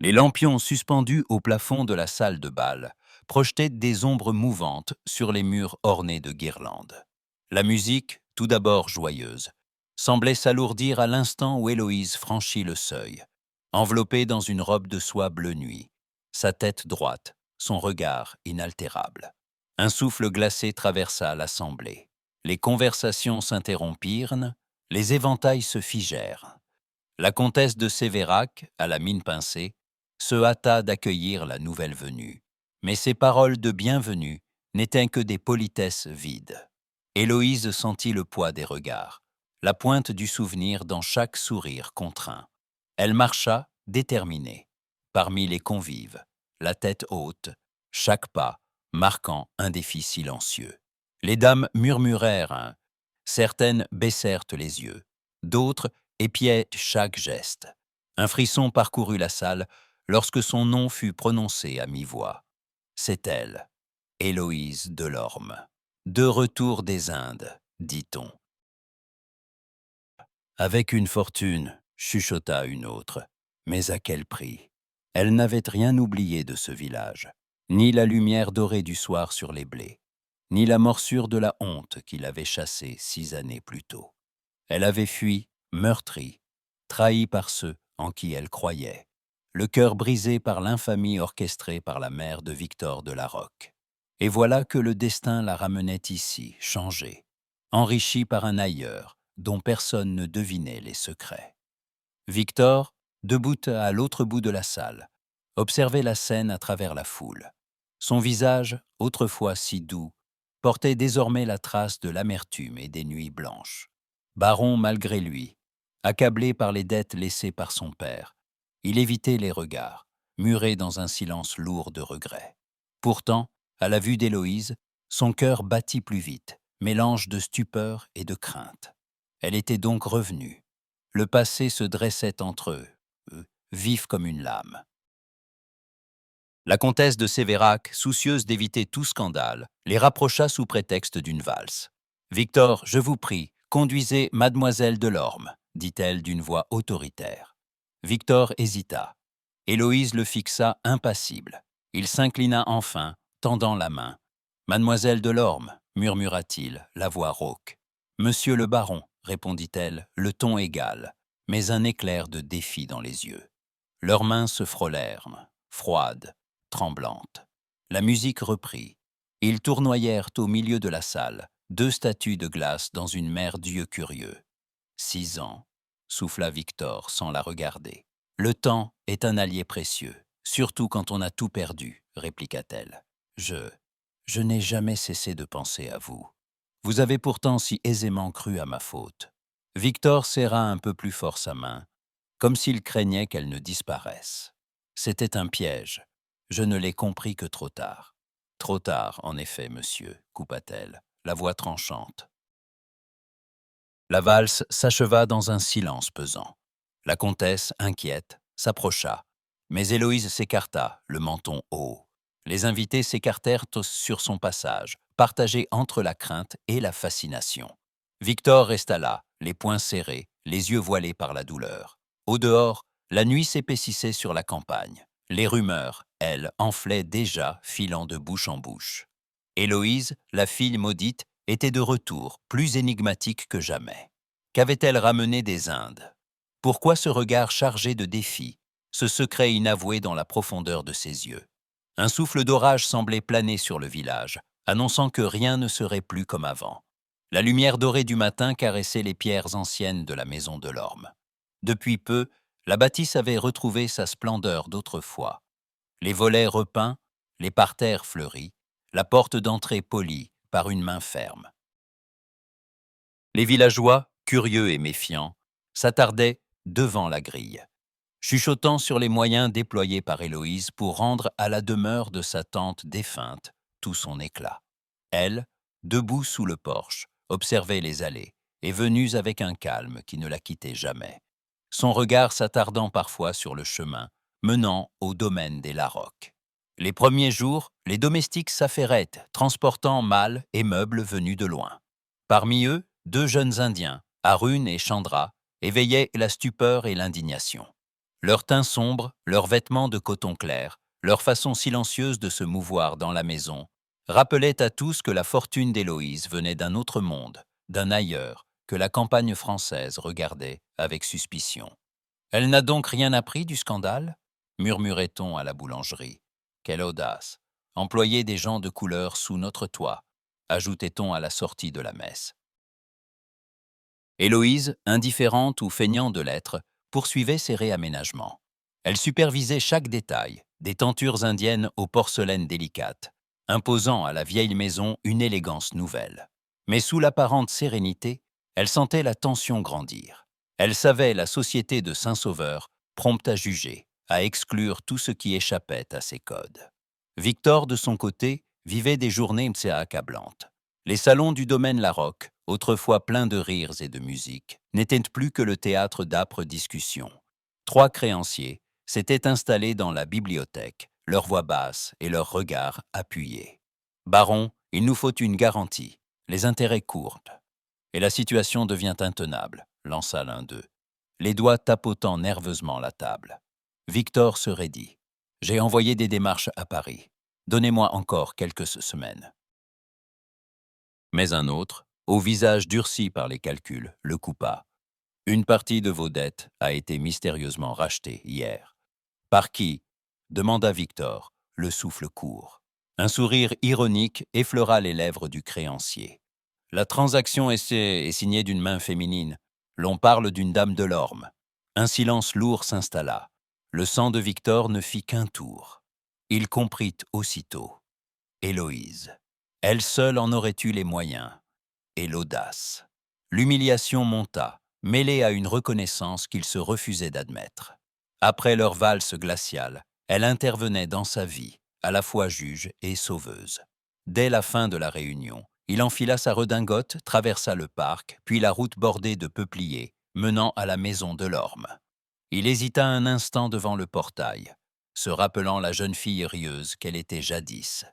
Les lampions suspendus au plafond de la salle de bal projetaient des ombres mouvantes sur les murs ornés de guirlandes. La musique, tout d'abord joyeuse, semblait s'alourdir à l'instant où Héloïse franchit le seuil, enveloppée dans une robe de soie bleu nuit, sa tête droite, son regard inaltérable. Un souffle glacé traversa l'assemblée. Les conversations s'interrompirent, les éventails se figèrent. La comtesse de Sévérac, à la mine pincée, se hâta d'accueillir la nouvelle venue. Mais ses paroles de bienvenue n'étaient que des politesses vides. Héloïse sentit le poids des regards, la pointe du souvenir dans chaque sourire contraint. Elle marcha, déterminée, parmi les convives, la tête haute, chaque pas marquant un défi silencieux. Les dames murmurèrent, certaines baissèrent les yeux, d'autres épiaient chaque geste. Un frisson parcourut la salle lorsque son nom fut prononcé à mi-voix. C'est elle, Héloïse Delorme. De retour des Indes, dit-on. Avec une fortune, chuchota une autre, mais à quel prix? Elle n'avait rien oublié de ce village, ni la lumière dorée du soir sur les blés, ni la morsure de la honte qui l'avait chassée 6 années plus tôt. Elle avait fui, meurtrie, trahie par ceux en qui elle croyait, le cœur brisé par l'infamie orchestrée par la mère de Victor de la Roque. Et voilà que le destin la ramenait ici, changée, enrichie par un ailleurs dont personne ne devinait les secrets. Victor, debout à l'autre bout de la salle, observait la scène à travers la foule. Son visage, autrefois si doux, portait désormais la trace de l'amertume et des nuits blanches. Baron malgré lui, accablé par les dettes laissées par son père, il évitait les regards, muré dans un silence lourd de regrets. Pourtant, à la vue d'Héloïse, son cœur battit plus vite, mélange de stupeur et de crainte. Elle était donc revenue. Le passé se dressait entre eux, vif comme une lame. La comtesse de Sévérac, soucieuse d'éviter tout scandale, les rapprocha sous prétexte d'une valse. « Victor, je vous prie, conduisez mademoiselle Delorme », dit-elle d'une voix autoritaire. Victor hésita. Héloïse le fixa impassible. Il s'inclina enfin, tendant la main. « Mademoiselle Delorme », murmura-t-il, la voix rauque. « Monsieur le baron », répondit-elle, le ton égal, mais un éclair de défi dans les yeux. Leurs mains se frôlèrent, froides, tremblantes. La musique reprit. Ils tournoyèrent au milieu de la salle, 2 statues de glace dans une mer d'yeux curieux. 6 ans, souffla Victor sans la regarder. Le temps est un allié précieux, surtout quand on a tout perdu, répliqua-t-elle. Je n'ai jamais cessé de penser à vous. Vous avez pourtant si aisément cru à ma faute. Victor serra un peu plus fort sa main, comme s'il craignait qu'elle ne disparaisse. C'était un piège. Je ne l'ai compris que trop tard. Trop tard, en effet, monsieur, coupa-t-elle, la voix tranchante. La valse s'acheva dans un silence pesant. La comtesse, inquiète, s'approcha. Mais Héloïse s'écarta, le menton haut. Les invités s'écartèrent sur son passage, partagés entre la crainte et la fascination. Victor resta là, les poings serrés, les yeux voilés par la douleur. Au dehors, la nuit s'épaississait sur la campagne. Les rumeurs, elles, enflaient déjà, filant de bouche en bouche. Héloïse, la fille maudite, était de retour, plus énigmatique que jamais. Qu'avait-elle ramené des Indes? Pourquoi ce regard chargé de défis, ce secret inavoué dans la profondeur de ses yeux? Un souffle d'orage semblait planer sur le village, annonçant que rien ne serait plus comme avant. La lumière dorée du matin caressait les pierres anciennes de la maison Delorme. Depuis peu, la bâtisse avait retrouvé sa splendeur d'autrefois. Les volets repeints, les parterres fleuris, la porte d'entrée polie par une main ferme. Les villageois, curieux et méfiants, s'attardaient devant la grille, chuchotant sur les moyens déployés par Héloïse pour rendre à la demeure de sa tante défunte tout son éclat. Elle, debout sous le porche, observait les allées, et venue avec un calme qui ne la quittait jamais, son regard s'attardant parfois sur le chemin menant au domaine des Larocque. Les premiers jours, les domestiques s'affairaient, transportant malles et meubles venus de loin. Parmi eux, 2 jeunes Indiens, Arun et Chandra, éveillaient la stupeur et l'indignation. Leur teint sombre, leurs vêtements de coton clair, leur façon silencieuse de se mouvoir dans la maison, rappelaient à tous que la fortune d'Héloïse venait d'un autre monde, d'un ailleurs, que la campagne française regardait avec suspicion. Elle n'a donc rien appris du scandale murmurait-on à la boulangerie. Quelle audace! Employer des gens de couleur sous notre toit, ajoutait-on à la sortie de la messe. Héloïse, indifférente ou feignant de l'être, poursuivait ses réaménagements. Elle supervisait chaque détail, des tentures indiennes aux porcelaines délicates, imposant à la vieille maison une élégance nouvelle. Mais sous l'apparente sérénité, elle sentait la tension grandir. Elle savait la société de Saint-Sauveur, prompte à juger, à exclure tout ce qui échappait à ses codes. Victor, de son côté, vivait des journées accablantes. Les salons du domaine Larocque, autrefois pleins de rires et de musique, n'étaient plus que le théâtre d'âpres discussions. 3 créanciers s'étaient installés dans la bibliothèque, leur voix basse et leurs regards appuyés. « Baron, il nous faut une garantie. Les intérêts courent. » Et la situation devient intenable, lança l'un d'eux, les doigts tapotant nerveusement la table. Victor se raidit. « J'ai envoyé des démarches à Paris. Donnez-moi encore quelques semaines. » Mais un autre, au visage durci par les calculs, le coupa. « Une partie de vos dettes a été mystérieusement rachetée hier. »« Par qui ?» demanda Victor, le souffle court. Un sourire ironique effleura les lèvres du créancier. « La transaction est signée d'une main féminine. L'on parle d'une dame de l'Orme. » Un silence lourd s'installa. Le sang de Victor ne fit qu'un tour. Il comprit aussitôt. Héloïse. Elle seule en aurait eu les moyens. Et l'audace. L'humiliation monta, mêlée à une reconnaissance qu'il se refusait d'admettre. Après leur valse glaciale, elle intervenait dans sa vie, à la fois juge et sauveuse. Dès la fin de la réunion, il enfila sa redingote, traversa le parc, puis la route bordée de peupliers, menant à la maison de l'Orme. Il hésita un instant devant le portail, se rappelant la jeune fille rieuse qu'elle était jadis,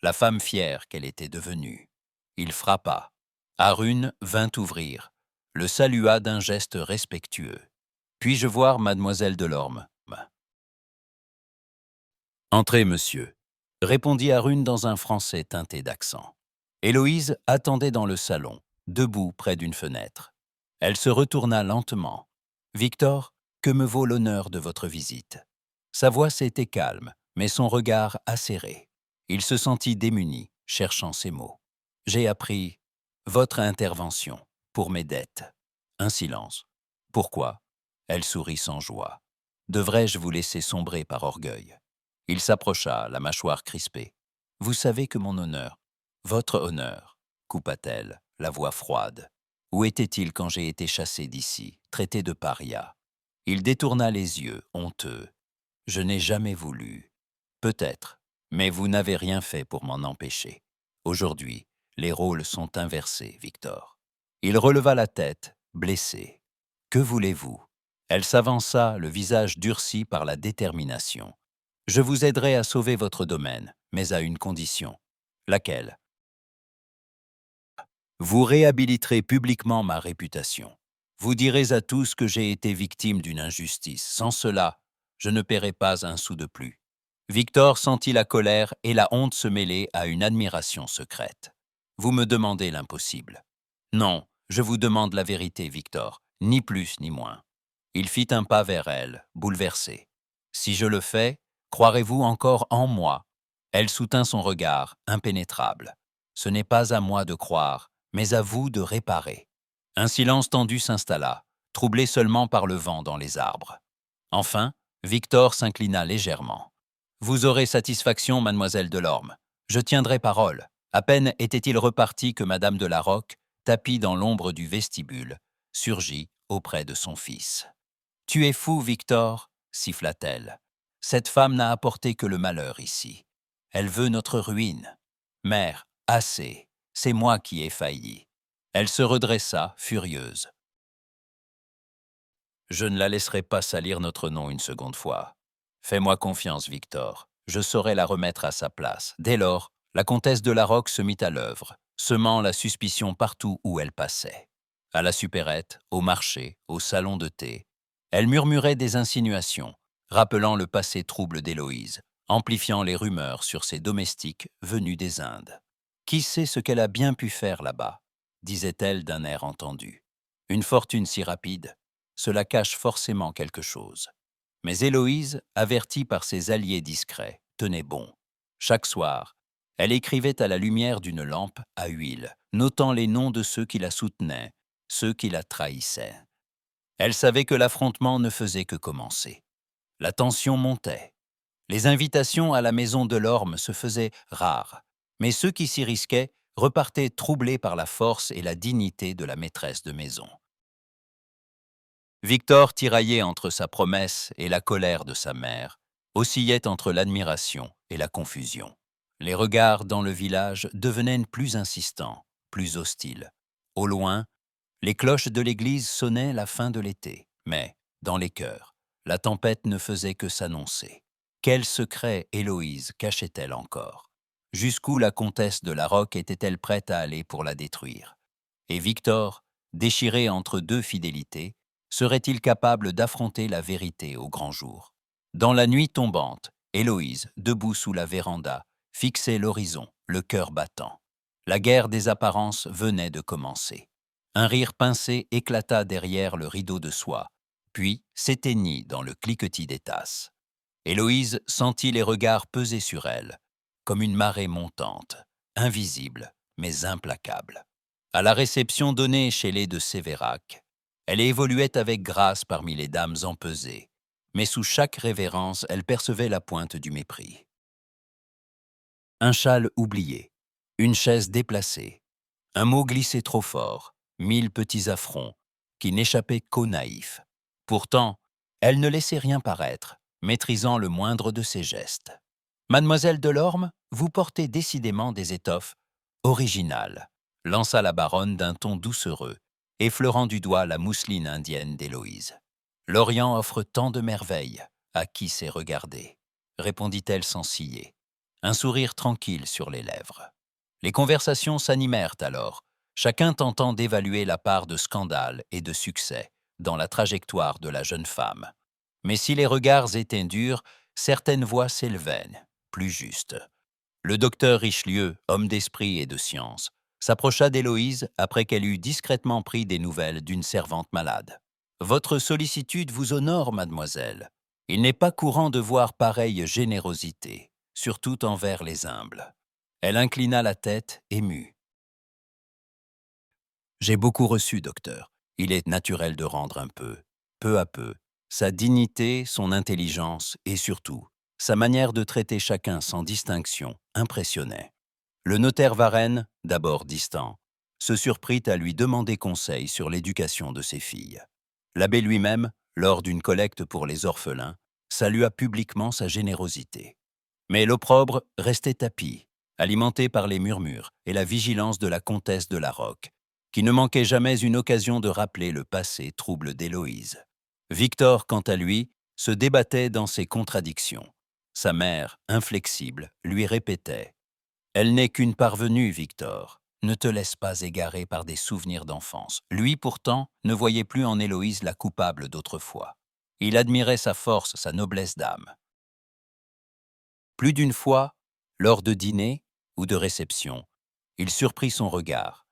la femme fière qu'elle était devenue. Il frappa. Arune vint ouvrir, le salua d'un geste respectueux. « Puis-je voir mademoiselle Delorme ?»« Entrez, monsieur », répondit Arune dans un français teinté d'accent. Héloïse attendait dans le salon, debout près d'une fenêtre. Elle se retourna lentement. « Victor, que me vaut l'honneur de votre visite ?» Sa voix s'était calme, mais son regard acéré. Il se sentit démuni, cherchant ses mots. « J'ai appris votre intervention pour mes dettes. » Un silence. « Pourquoi ?» Elle sourit sans joie. « Devrais-je vous laisser sombrer par orgueil ?» Il s'approcha, la mâchoire crispée. « Vous savez que mon honneur, votre honneur, » coupa-t-elle, la voix froide. « Où était-il quand j'ai été chassé d'ici, traité de paria ?» Il détourna les yeux, honteux. « Je n'ai jamais voulu. Peut-être, mais vous n'avez rien fait pour m'en empêcher. Aujourd'hui, les rôles sont inversés, Victor. » Il releva la tête, blessé. « Que voulez-vous » Elle s'avança, le visage durci par la détermination. « Je vous aiderai à sauver votre domaine, mais à une condition. » « Laquelle ?»« Vous réhabiliterez publiquement ma réputation. Vous direz à tous que j'ai été victime d'une injustice. Sans cela, je ne paierai pas un sou de plus. » Victor sentit la colère et la honte se mêler à une admiration secrète. « Vous me demandez l'impossible. »« Non, je vous demande la vérité, Victor, ni plus ni moins. » Il fit un pas vers elle, bouleversé. « Si je le fais, croirez-vous encore en moi ?» Elle soutint son regard, impénétrable. « Ce n'est pas à moi de croire, mais à vous de réparer. » Un silence tendu s'installa, troublé seulement par le vent dans les arbres. Enfin, Victor s'inclina légèrement. « Vous aurez satisfaction, mademoiselle Delorme. Je tiendrai parole. » À peine était-il reparti que madame de Larocque, tapie dans l'ombre du vestibule, surgit auprès de son fils. « Tu es fou, Victor » siffla-t-elle. « Cette femme n'a apporté que le malheur ici. Elle veut notre ruine. Mère, assez, c'est moi qui ai failli. » Elle se redressa, furieuse. « Je ne la laisserai pas salir notre nom une seconde fois. Fais-moi confiance, Victor. Je saurai la remettre à sa place. » Dès lors, la comtesse de Larocque se mit à l'œuvre, semant la suspicion partout où elle passait. À la supérette, au marché, au salon de thé, Elle murmurait des insinuations, rappelant le passé trouble d'Héloïse, amplifiant les rumeurs sur ses domestiques venus des Indes. « Qui sait ce qu'elle a bien pu faire là-bas » disait-elle d'un air entendu. « Une fortune si rapide, cela cache forcément quelque chose. » Mais Héloïse, avertie par ses alliés discrets, tenait bon. Chaque soir, elle écrivait à la lumière d'une lampe à huile, notant les noms de ceux qui la soutenaient, ceux qui la trahissaient. Elle savait que l'affrontement ne faisait que commencer. La tension montait. Les invitations à la maison de l'Orme se faisaient rares, mais ceux qui s'y risquaient repartaient troublés par la force et la dignité de la maîtresse de maison. Victor tiraillait entre sa promesse et la colère de sa mère, oscillait entre l'admiration et la confusion. Les regards dans le village devenaient plus insistants, plus hostiles. Au loin, les cloches de l'église sonnaient la fin de l'été, mais, dans les cœurs, la tempête ne faisait que s'annoncer. Quel secret Héloïse cachait-elle encore? Jusqu'où la comtesse de la Roque était-elle prête à aller pour la détruire? Et Victor, déchiré entre deux fidélités, serait-il capable d'affronter la vérité au grand jour? Dans la nuit tombante, Héloïse, debout sous la véranda, fixait l'horizon, le cœur battant. La guerre des apparences venait de commencer. Un rire pincé éclata derrière le rideau de soie, puis s'éteignit dans le cliquetis des tasses. Héloïse sentit les regards peser sur elle, comme une marée montante, invisible mais implacable. À la réception donnée chez les de Sévérac, elle évoluait avec grâce parmi les dames empesées, mais sous chaque révérence, elle percevait la pointe du mépris. Un châle oublié, une chaise déplacée, un mot glissé trop fort, 1000 petits affronts, qui n'échappaient qu'aux naïfs. Pourtant, elle ne laissait rien paraître, maîtrisant le moindre de ses gestes. « Mademoiselle Delorme, vous portez décidément des étoffes originales », lança la baronne d'un ton doucereux, effleurant du doigt la mousseline indienne d'Héloïse. « L'Orient offre tant de merveilles, à qui sait regarder », répondit-elle sans ciller, un sourire tranquille sur les lèvres. Les conversations s'animèrent alors, chacun tentant d'évaluer la part de scandale et de succès dans la trajectoire de la jeune femme. Mais si les regards étaient durs, certaines voix s'élevaient, plus justes. Le docteur Richelieu, homme d'esprit et de science, s'approcha d'Héloïse après qu'elle eut discrètement pris des nouvelles d'une servante malade. « Votre sollicitude vous honore, mademoiselle. Il n'est pas courant de voir pareille générosité, surtout envers les humbles. » Elle inclina la tête, émue. « J'ai beaucoup reçu, docteur. Il est naturel de rendre un peu à peu. Sa dignité, son intelligence et surtout, sa manière de traiter chacun sans distinction impressionnait. » Le notaire Varenne, d'abord distant, se surprit à lui demander conseil sur l'éducation de ses filles. L'abbé lui-même, lors d'une collecte pour les orphelins, salua publiquement sa générosité. Mais l'opprobre restait tapis, alimenté par les murmures et la vigilance de la comtesse de la Roque, qui ne manquait jamais une occasion de rappeler le passé trouble d'Héloïse. Victor, quant à lui, se débattait dans ses contradictions. Sa mère, inflexible, lui répétait « Elle n'est qu'une parvenue, Victor. Ne te laisse pas égarer par des souvenirs d'enfance. » Lui, pourtant, ne voyait plus en Héloïse la coupable d'autrefois. Il admirait sa force, sa noblesse d'âme. Plus d'une fois, lors de dîners ou de réceptions, il surprit son regard,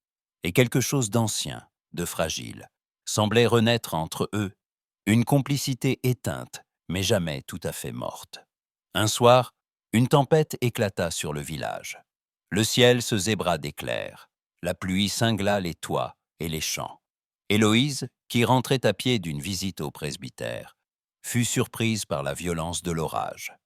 et quelque chose d'ancien, de fragile, semblait renaître entre eux, une complicité éteinte, mais jamais tout à fait morte. Un soir, une tempête éclata sur le village. Le ciel se zébra d'éclairs, la pluie cingla les toits et les champs. Héloïse, qui rentrait à pied d'une visite au presbytère, fut surprise par la violence de l'orage.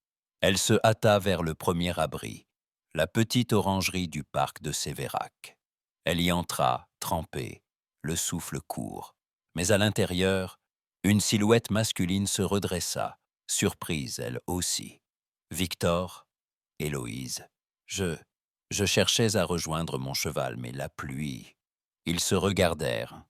Elle se hâta vers le premier abri, la petite orangerie du parc de Sévérac. Elle y entra, trempée, le souffle court. Mais à l'intérieur, une silhouette masculine se redressa, surprise elle aussi. Victor, Héloïse, je cherchais à rejoindre mon cheval, mais la pluie. Ils se regardèrent.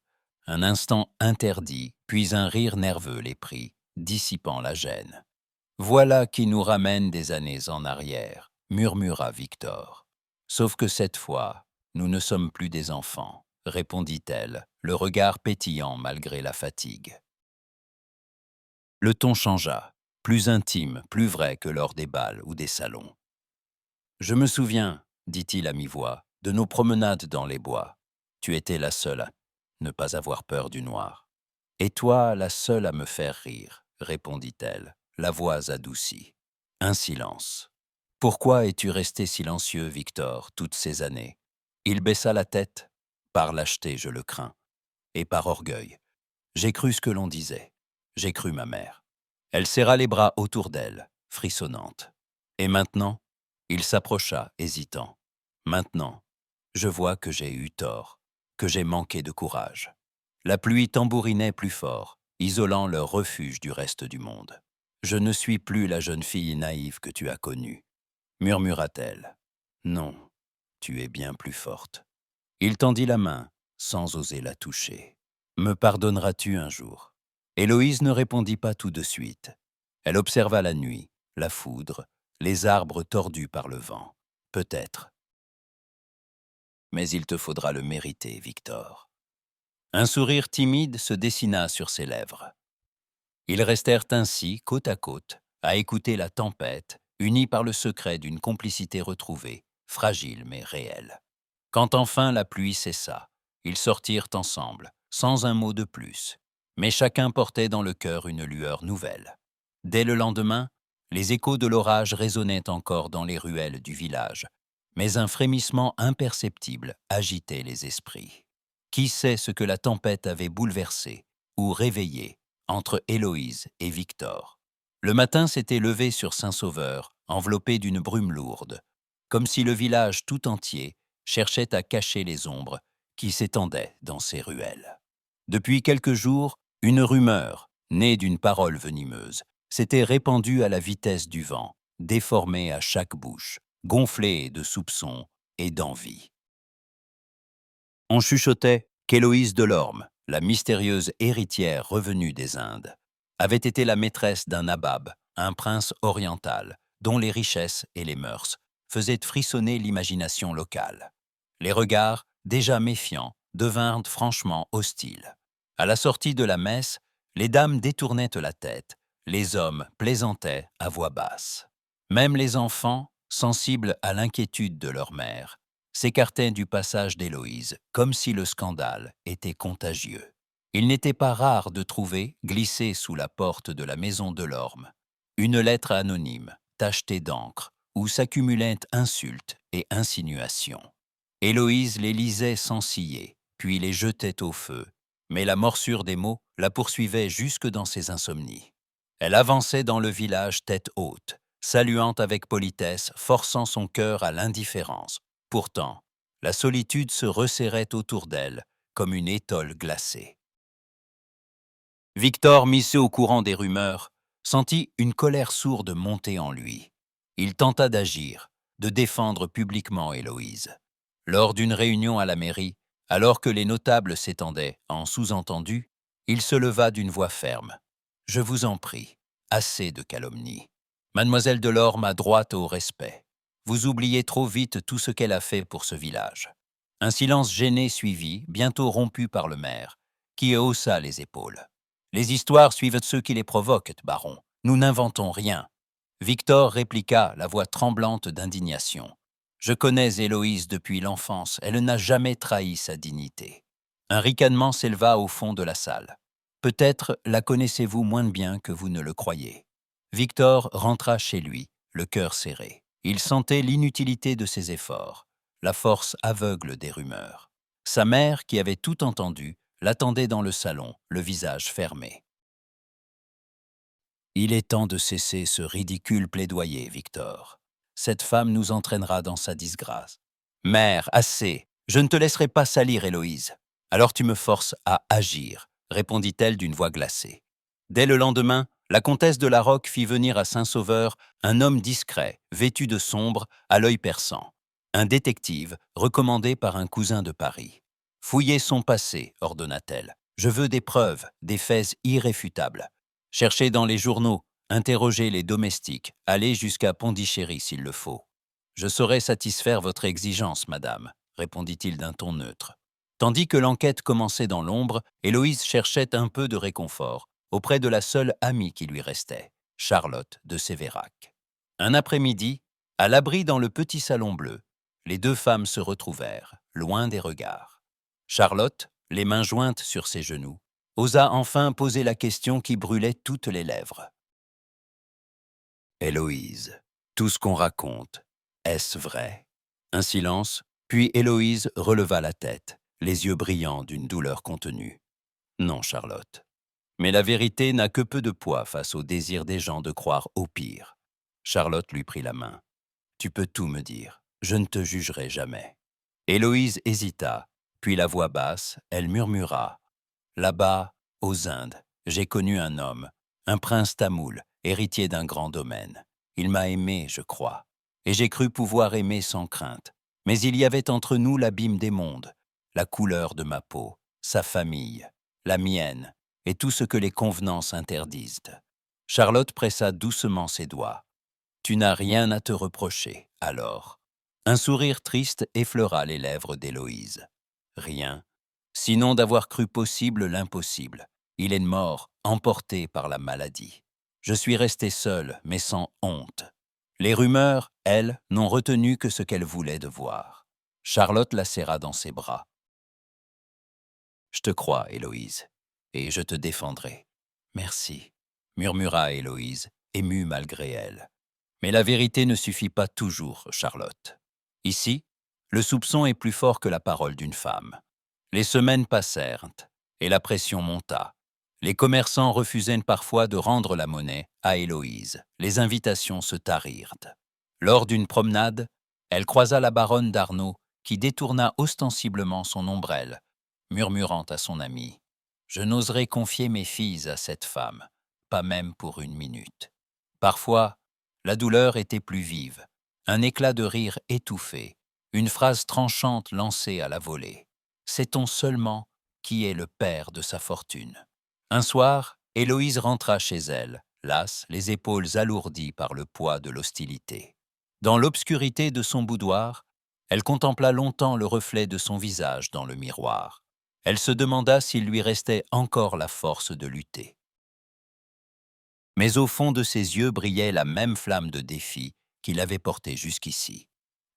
Un instant interdit, puis un rire nerveux les prit, dissipant la gêne. « Voilà qui nous ramène des années en arrière, » murmura Victor. « Sauf que cette fois, nous ne sommes plus des enfants, » répondit-elle, le regard pétillant malgré la fatigue. Le ton changea, plus intime, plus vrai que lors des bals ou des salons. Je me souviens, dit-il à mi-voix, de nos promenades dans les bois. Tu étais la seule à ne pas avoir peur du noir. Et toi, la seule à me faire rire, répondit-elle, la voix adoucie. Un silence. Pourquoi es-tu resté silencieux, Victor, toutes ces années? Il baissa la tête. Par lâcheté, je le crains. Et par orgueil. J'ai cru ce que l'on disait. J'ai cru ma mère. Elle serra les bras autour d'elle, frissonnante. Et maintenant? Il s'approcha, hésitant. Maintenant, je vois que j'ai eu tort, que j'ai manqué de courage. La pluie tambourinait plus fort, isolant leur refuge du reste du monde. Je ne suis plus la jeune fille naïve que tu as connue, murmura-t-elle. Non, tu es bien plus forte. Il tendit la main, sans oser la toucher. Me pardonneras-tu un jour? Héloïse ne répondit pas tout de suite. Elle observa la nuit, la foudre, les arbres tordus par le vent. Peut-être. Mais il te faudra le mériter, Victor. Un sourire timide se dessina sur ses lèvres. Ils restèrent ainsi, côte à côte, à écouter la tempête, unis par le secret d'une complicité retrouvée, fragile mais réelle. Quand enfin la pluie cessa, ils sortirent ensemble, sans un mot de plus. Mais chacun portait dans le cœur une lueur nouvelle. Dès le lendemain, les échos de l'orage résonnaient encore dans les ruelles du village, mais un frémissement imperceptible agitait les esprits. Qui sait ce que la tempête avait bouleversé ou réveillé entre Héloïse et Victor? Le matin s'était levé sur Saint-Sauveur, enveloppé d'une brume lourde, comme si le village tout entier cherchait à cacher les ombres qui s'étendaient dans ces ruelles. Depuis quelques jours, une rumeur, née d'une parole venimeuse, s'était répandue à la vitesse du vent, déformée à chaque bouche, gonflée de soupçons et d'envie. On chuchotait qu'Héloïse Delorme, la mystérieuse héritière revenue des Indes, avait été la maîtresse d'un nabab, un prince oriental, dont les richesses et les mœurs faisaient frissonner l'imagination locale. Les regards, déjà méfiants, devinrent franchement hostiles. À la sortie de la messe, les dames détournaient la tête, les hommes plaisantaient à voix basse. Même les enfants, sensibles à l'inquiétude de leur mère, s'écartaient du passage d'Héloïse, comme si le scandale était contagieux. Il n'était pas rare de trouver, glissée sous la porte de la maison Delorme, une lettre anonyme, tachetée d'encre, où s'accumulaient insultes et insinuations. Héloïse les lisait sans ciller, puis les jetait au feu, mais la morsure des mots la poursuivait jusque dans ses insomnies. Elle avançait dans le village tête haute, saluant avec politesse, forçant son cœur à l'indifférence. Pourtant, la solitude se resserrait autour d'elle comme une étole glacée. Victor, mis au courant des rumeurs, sentit une colère sourde monter en lui. Il tenta d'agir, de défendre publiquement Héloïse. Lors d'une réunion à la mairie, alors que les notables s'étendaient en sous-entendu, il se leva d'une voix ferme. « Je vous en prie, assez de calomnies. Mademoiselle Delorme a droit au respect. Vous oubliez trop vite tout ce qu'elle a fait pour ce village. » Un silence gêné suivit, bientôt rompu par le maire, qui haussa les épaules. « Les histoires suivent ceux qui les provoquent, baron. Nous n'inventons rien. » Victor répliqua, la voix tremblante d'indignation. « Je connais Héloïse depuis l'enfance, elle n'a jamais trahi sa dignité. » Un ricanement s'éleva au fond de la salle. « Peut-être la connaissez-vous moins bien que vous ne le croyez. » Victor rentra chez lui, le cœur serré. Il sentait l'inutilité de ses efforts, la force aveugle des rumeurs. Sa mère, qui avait tout entendu, l'attendait dans le salon, le visage fermé. « Il est temps de cesser ce ridicule plaidoyer, Victor. Cette femme nous entraînera dans sa disgrâce. »« Mère, assez. Je ne te laisserai pas salir Héloïse. »« Alors tu me forces à agir, » répondit-elle d'une voix glacée. Dès le lendemain, la comtesse de Larocque fit venir à Saint-Sauveur un homme discret, vêtu de sombre, à l'œil perçant. Un détective, recommandé par un cousin de Paris. « Fouillez son passé, » ordonna-t-elle. « Je veux des preuves, des faits irréfutables. Cherchez dans les journaux, interrogez les domestiques, allez jusqu'à Pondichéry s'il le faut. »« Je saurai satisfaire votre exigence, madame, » répondit-il d'un ton neutre. Tandis que l'enquête commençait dans l'ombre, Héloïse cherchait un peu de réconfort, auprès de la seule amie qui lui restait, Charlotte de Sévérac. Un après-midi, à l'abri dans le petit salon bleu, les deux femmes se retrouvèrent, loin des regards. Charlotte, les mains jointes sur ses genoux, osa enfin poser la question qui brûlait toutes les lèvres. « Héloïse, tout ce qu'on raconte, est-ce vrai ?» Un silence, puis Héloïse releva la tête, les yeux brillants d'une douleur contenue. « Non, Charlotte. Mais la vérité n'a que peu de poids face au désir des gens de croire au pire. » Charlotte lui prit la main. « Tu peux tout me dire, je ne te jugerai jamais. » Héloïse hésita, puis la voix basse, elle murmura. « Là-bas, aux Indes, j'ai connu un homme, un prince tamoul, héritier d'un grand domaine. Il m'a aimé, je crois, et j'ai cru pouvoir aimer sans crainte. Mais il y avait entre nous l'abîme des mondes, la couleur de ma peau, sa famille, la mienne, et tout ce que les convenances interdisent. » Charlotte pressa doucement ses doigts. « Tu n'as rien à te reprocher, alors. » Un sourire triste effleura les lèvres d'Héloïse. « Rien, sinon d'avoir cru possible l'impossible. Il est mort, emporté par la maladie. Je suis resté seul, mais sans honte. Les rumeurs, elles, n'ont retenu que ce qu'elles voulaient de voir. » Charlotte la serra dans ses bras. « Je te crois, Héloïse, et je te défendrai. »« Merci, » murmura Héloïse, émue malgré elle. « Mais la vérité ne suffit pas toujours, Charlotte. Ici, le soupçon est plus fort que la parole d'une femme. Les semaines passèrent, et la pression monta. Les commerçants refusaient parfois de rendre la monnaie à Héloïse. Les invitations se tarirent. Lors d'une promenade, elle croisa la baronne d'Arnaud, qui détourna ostensiblement son ombrelle, murmurant à son amie. « Je n'oserais confier mes filles à cette femme, pas même pour une minute. » Parfois, la douleur était plus vive, un éclat de rire étouffé, une phrase tranchante lancée à la volée. Sait-on seulement qui est le père de sa fortune? Un soir, Héloïse rentra chez elle, lasse, les épaules alourdies par le poids de l'hostilité. Dans l'obscurité de son boudoir, elle contempla longtemps le reflet de son visage dans le miroir. Elle se demanda s'il lui restait encore la force de lutter. Mais au fond de ses yeux brillait la même flamme de défi qui l'avait portée jusqu'ici.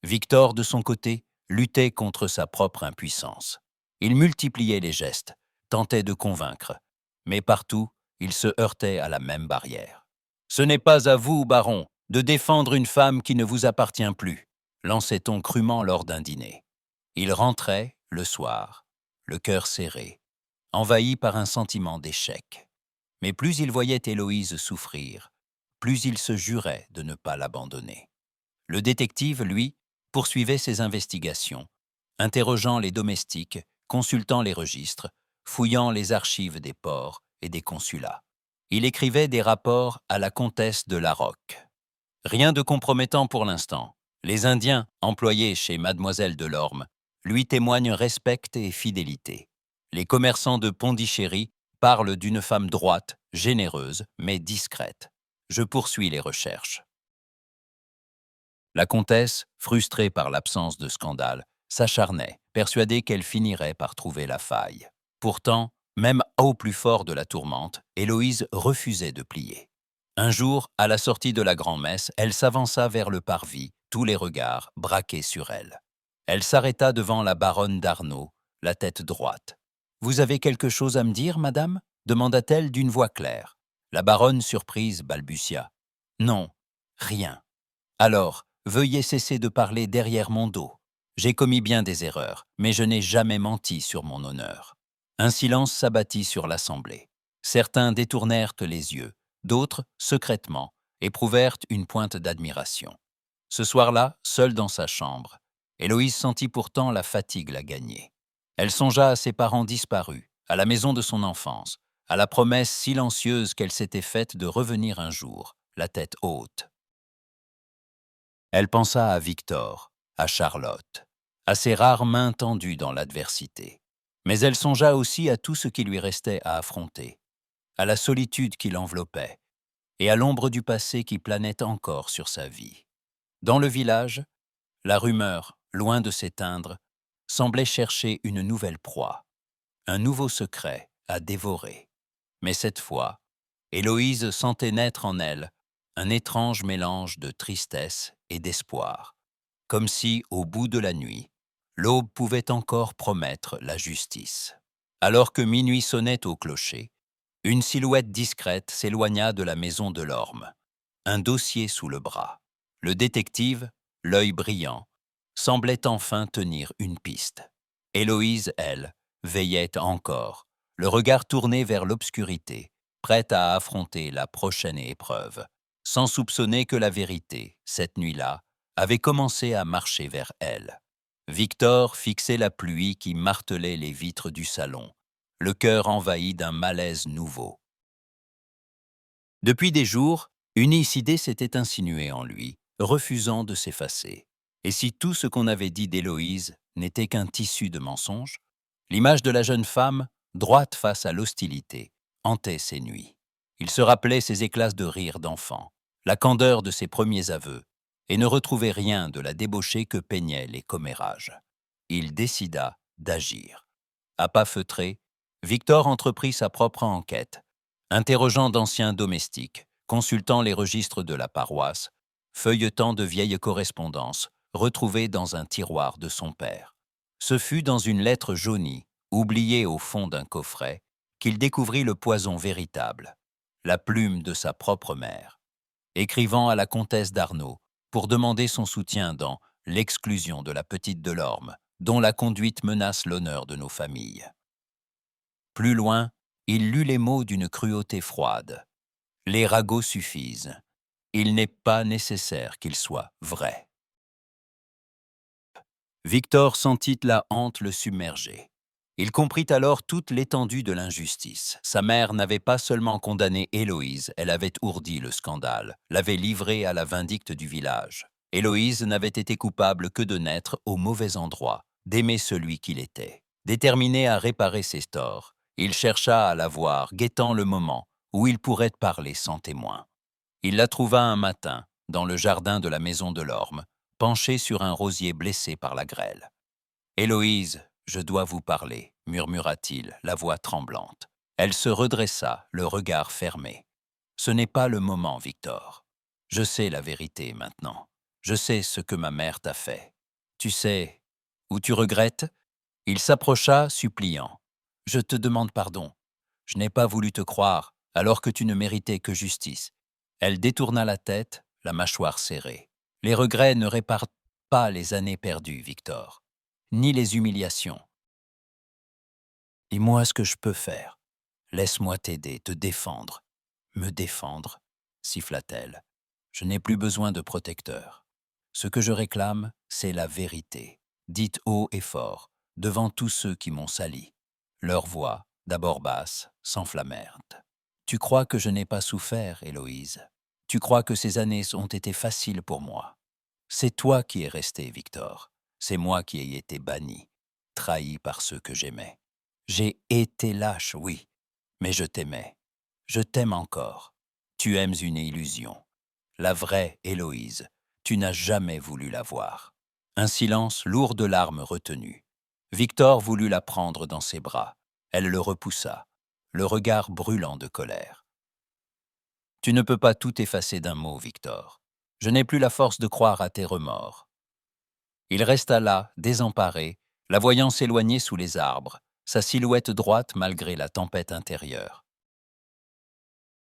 Victor, de son côté, luttait contre sa propre impuissance. Il multipliait les gestes, tentait de convaincre, mais partout, il se heurtait à la même barrière. « Ce n'est pas à vous, baron, de défendre une femme qui ne vous appartient plus », lançait-on crûment lors d'un dîner. Il rentrait, le soir, le cœur serré, envahi par un sentiment d'échec. Mais plus il voyait Héloïse souffrir, plus il se jurait de ne pas l'abandonner. Le détective, lui, poursuivait ses investigations, interrogeant les domestiques, consultant les registres, fouillant les archives des ports et des consulats. Il écrivait des rapports à la comtesse de Larocque. Rien de compromettant pour l'instant. Les Indiens, employés chez mademoiselle Delorme, lui témoignent respect et fidélité. Les commerçants de Pondichéry parlent d'une femme droite, généreuse, mais discrète. Je poursuis les recherches. La comtesse, frustrée par l'absence de scandale, s'acharnait, persuadée qu'elle finirait par trouver la faille. Pourtant, même au plus fort de la tourmente, Héloïse refusait de plier. Un jour, à la sortie de la grand-messe, elle s'avança vers le parvis, tous les regards braqués sur elle. Elle s'arrêta devant la baronne d'Arnaud, la tête droite. « Vous avez quelque chose à me dire, madame ?» demanda-t-elle d'une voix claire. La baronne, surprise, balbutia. « Non, rien. » « Alors, veuillez cesser de parler derrière mon dos. J'ai commis bien des erreurs, mais je n'ai jamais menti sur mon honneur. » Un silence s'abattit sur l'assemblée. Certains détournèrent les yeux, d'autres, secrètement, éprouvèrent une pointe d'admiration. Ce soir-là, seule dans sa chambre, Héloïse sentit pourtant la fatigue la gagner. Elle songea à ses parents disparus, à la maison de son enfance, à la promesse silencieuse qu'elle s'était faite de revenir un jour, la tête haute. Elle pensa à Victor, à Charlotte, à ses rares mains tendues dans l'adversité. Mais elle songea aussi à tout ce qui lui restait à affronter, à la solitude qui l'enveloppait et à l'ombre du passé qui planait encore sur sa vie. Dans le village, la rumeur, loin de s'éteindre, semblait chercher une nouvelle proie, un nouveau secret à dévorer. Mais cette fois, Héloïse sentait naître en elle un étrange mélange de tristesse et d'espoir, comme si, au bout de la nuit, l'aube pouvait encore promettre la justice. Alors que minuit sonnait au clocher, une silhouette discrète s'éloigna de la maison de l'Orme, un dossier sous le bras. Le détective, l'œil brillant, semblait enfin tenir une piste. Héloïse, elle, veillait encore, le regard tourné vers l'obscurité, prête à affronter la prochaine épreuve, sans soupçonner que la vérité, cette nuit-là, avait commencé à marcher vers elle. Victor fixait la pluie qui martelait les vitres du salon, le cœur envahi d'un malaise nouveau. Depuis des jours, une idée s'était insinuée en lui, refusant de s'effacer. Et si tout ce qu'on avait dit d'Héloïse n'était qu'un tissu de mensonges, l'image de la jeune femme, droite face à l'hostilité, hantait ses nuits. Il se rappelait ses éclats de rire d'enfant, la candeur de ses premiers aveux, et ne retrouvait rien de la débauchée que peignaient les commérages. Il décida d'agir. À pas feutrés, Victor entreprit sa propre enquête, interrogeant d'anciens domestiques, consultant les registres de la paroisse, feuilletant de vieilles correspondances retrouvées dans un tiroir de son père. Ce fut dans une lettre jaunie, oubliée au fond d'un coffret, qu'il découvrit le poison véritable, la plume de sa propre mère, écrivant à la comtesse d'Arnaud pour demander son soutien dans l'exclusion de la petite Delorme, dont la conduite menace l'honneur de nos familles. Plus loin, il lut les mots d'une cruauté froide. Les ragots suffisent. Il n'est pas nécessaire qu'ils soient vrais. Victor sentit la honte le submerger. Il comprit alors toute l'étendue de l'injustice. Sa mère n'avait pas seulement condamné Héloïse, elle avait ourdi le scandale, l'avait livrée à la vindicte du village. Héloïse n'avait été coupable que de naître au mauvais endroit, d'aimer celui qu'il était. Déterminé à réparer ses torts, il chercha à la voir, guettant le moment où il pourrait parler sans témoin. Il la trouva un matin, dans le jardin de la maison de l'Orme, penchée sur un rosier blessé par la grêle. « Héloïse, je dois vous parler, » murmura-t-il, la voix tremblante. Elle se redressa, le regard fermé. « Ce n'est pas le moment, Victor. Je sais la vérité maintenant. Je sais ce que ma mère t'a fait. Tu sais où tu regrettes ?» Il s'approcha, suppliant. « Je te demande pardon. Je n'ai pas voulu te croire, alors que tu ne méritais que justice. » Elle détourna la tête, la mâchoire serrée. « Les regrets ne réparent pas les années perdues, Victor, ni les humiliations. Dis-moi ce que je peux faire. Laisse-moi t'aider, te défendre. »« Me défendre » siffla-t-elle. « Je n'ai plus besoin de protecteur. Ce que je réclame, c'est la vérité, dite haut et fort, devant tous ceux qui m'ont sali. » Leurs voix, d'abord basses, s'enflammèrent. « Tu crois que je n'ai pas souffert, Héloïse. Tu crois que ces années ont été faciles pour moi. C'est toi qui es resté, Victor. C'est moi qui ai été banni, trahi par ceux que j'aimais. J'ai été lâche, oui, mais je t'aimais. Je t'aime encore. Tu aimes une illusion. La vraie Héloïse, tu n'as jamais voulu la voir. » Un silence lourd de larmes retenues. Victor voulut la prendre dans ses bras. Elle le repoussa, le regard brûlant de colère. « Tu ne peux pas tout effacer d'un mot, Victor. Je n'ai plus la force de croire à tes remords. » Il resta là, désemparé, la voyant s'éloigner sous les arbres, sa silhouette droite malgré la tempête intérieure.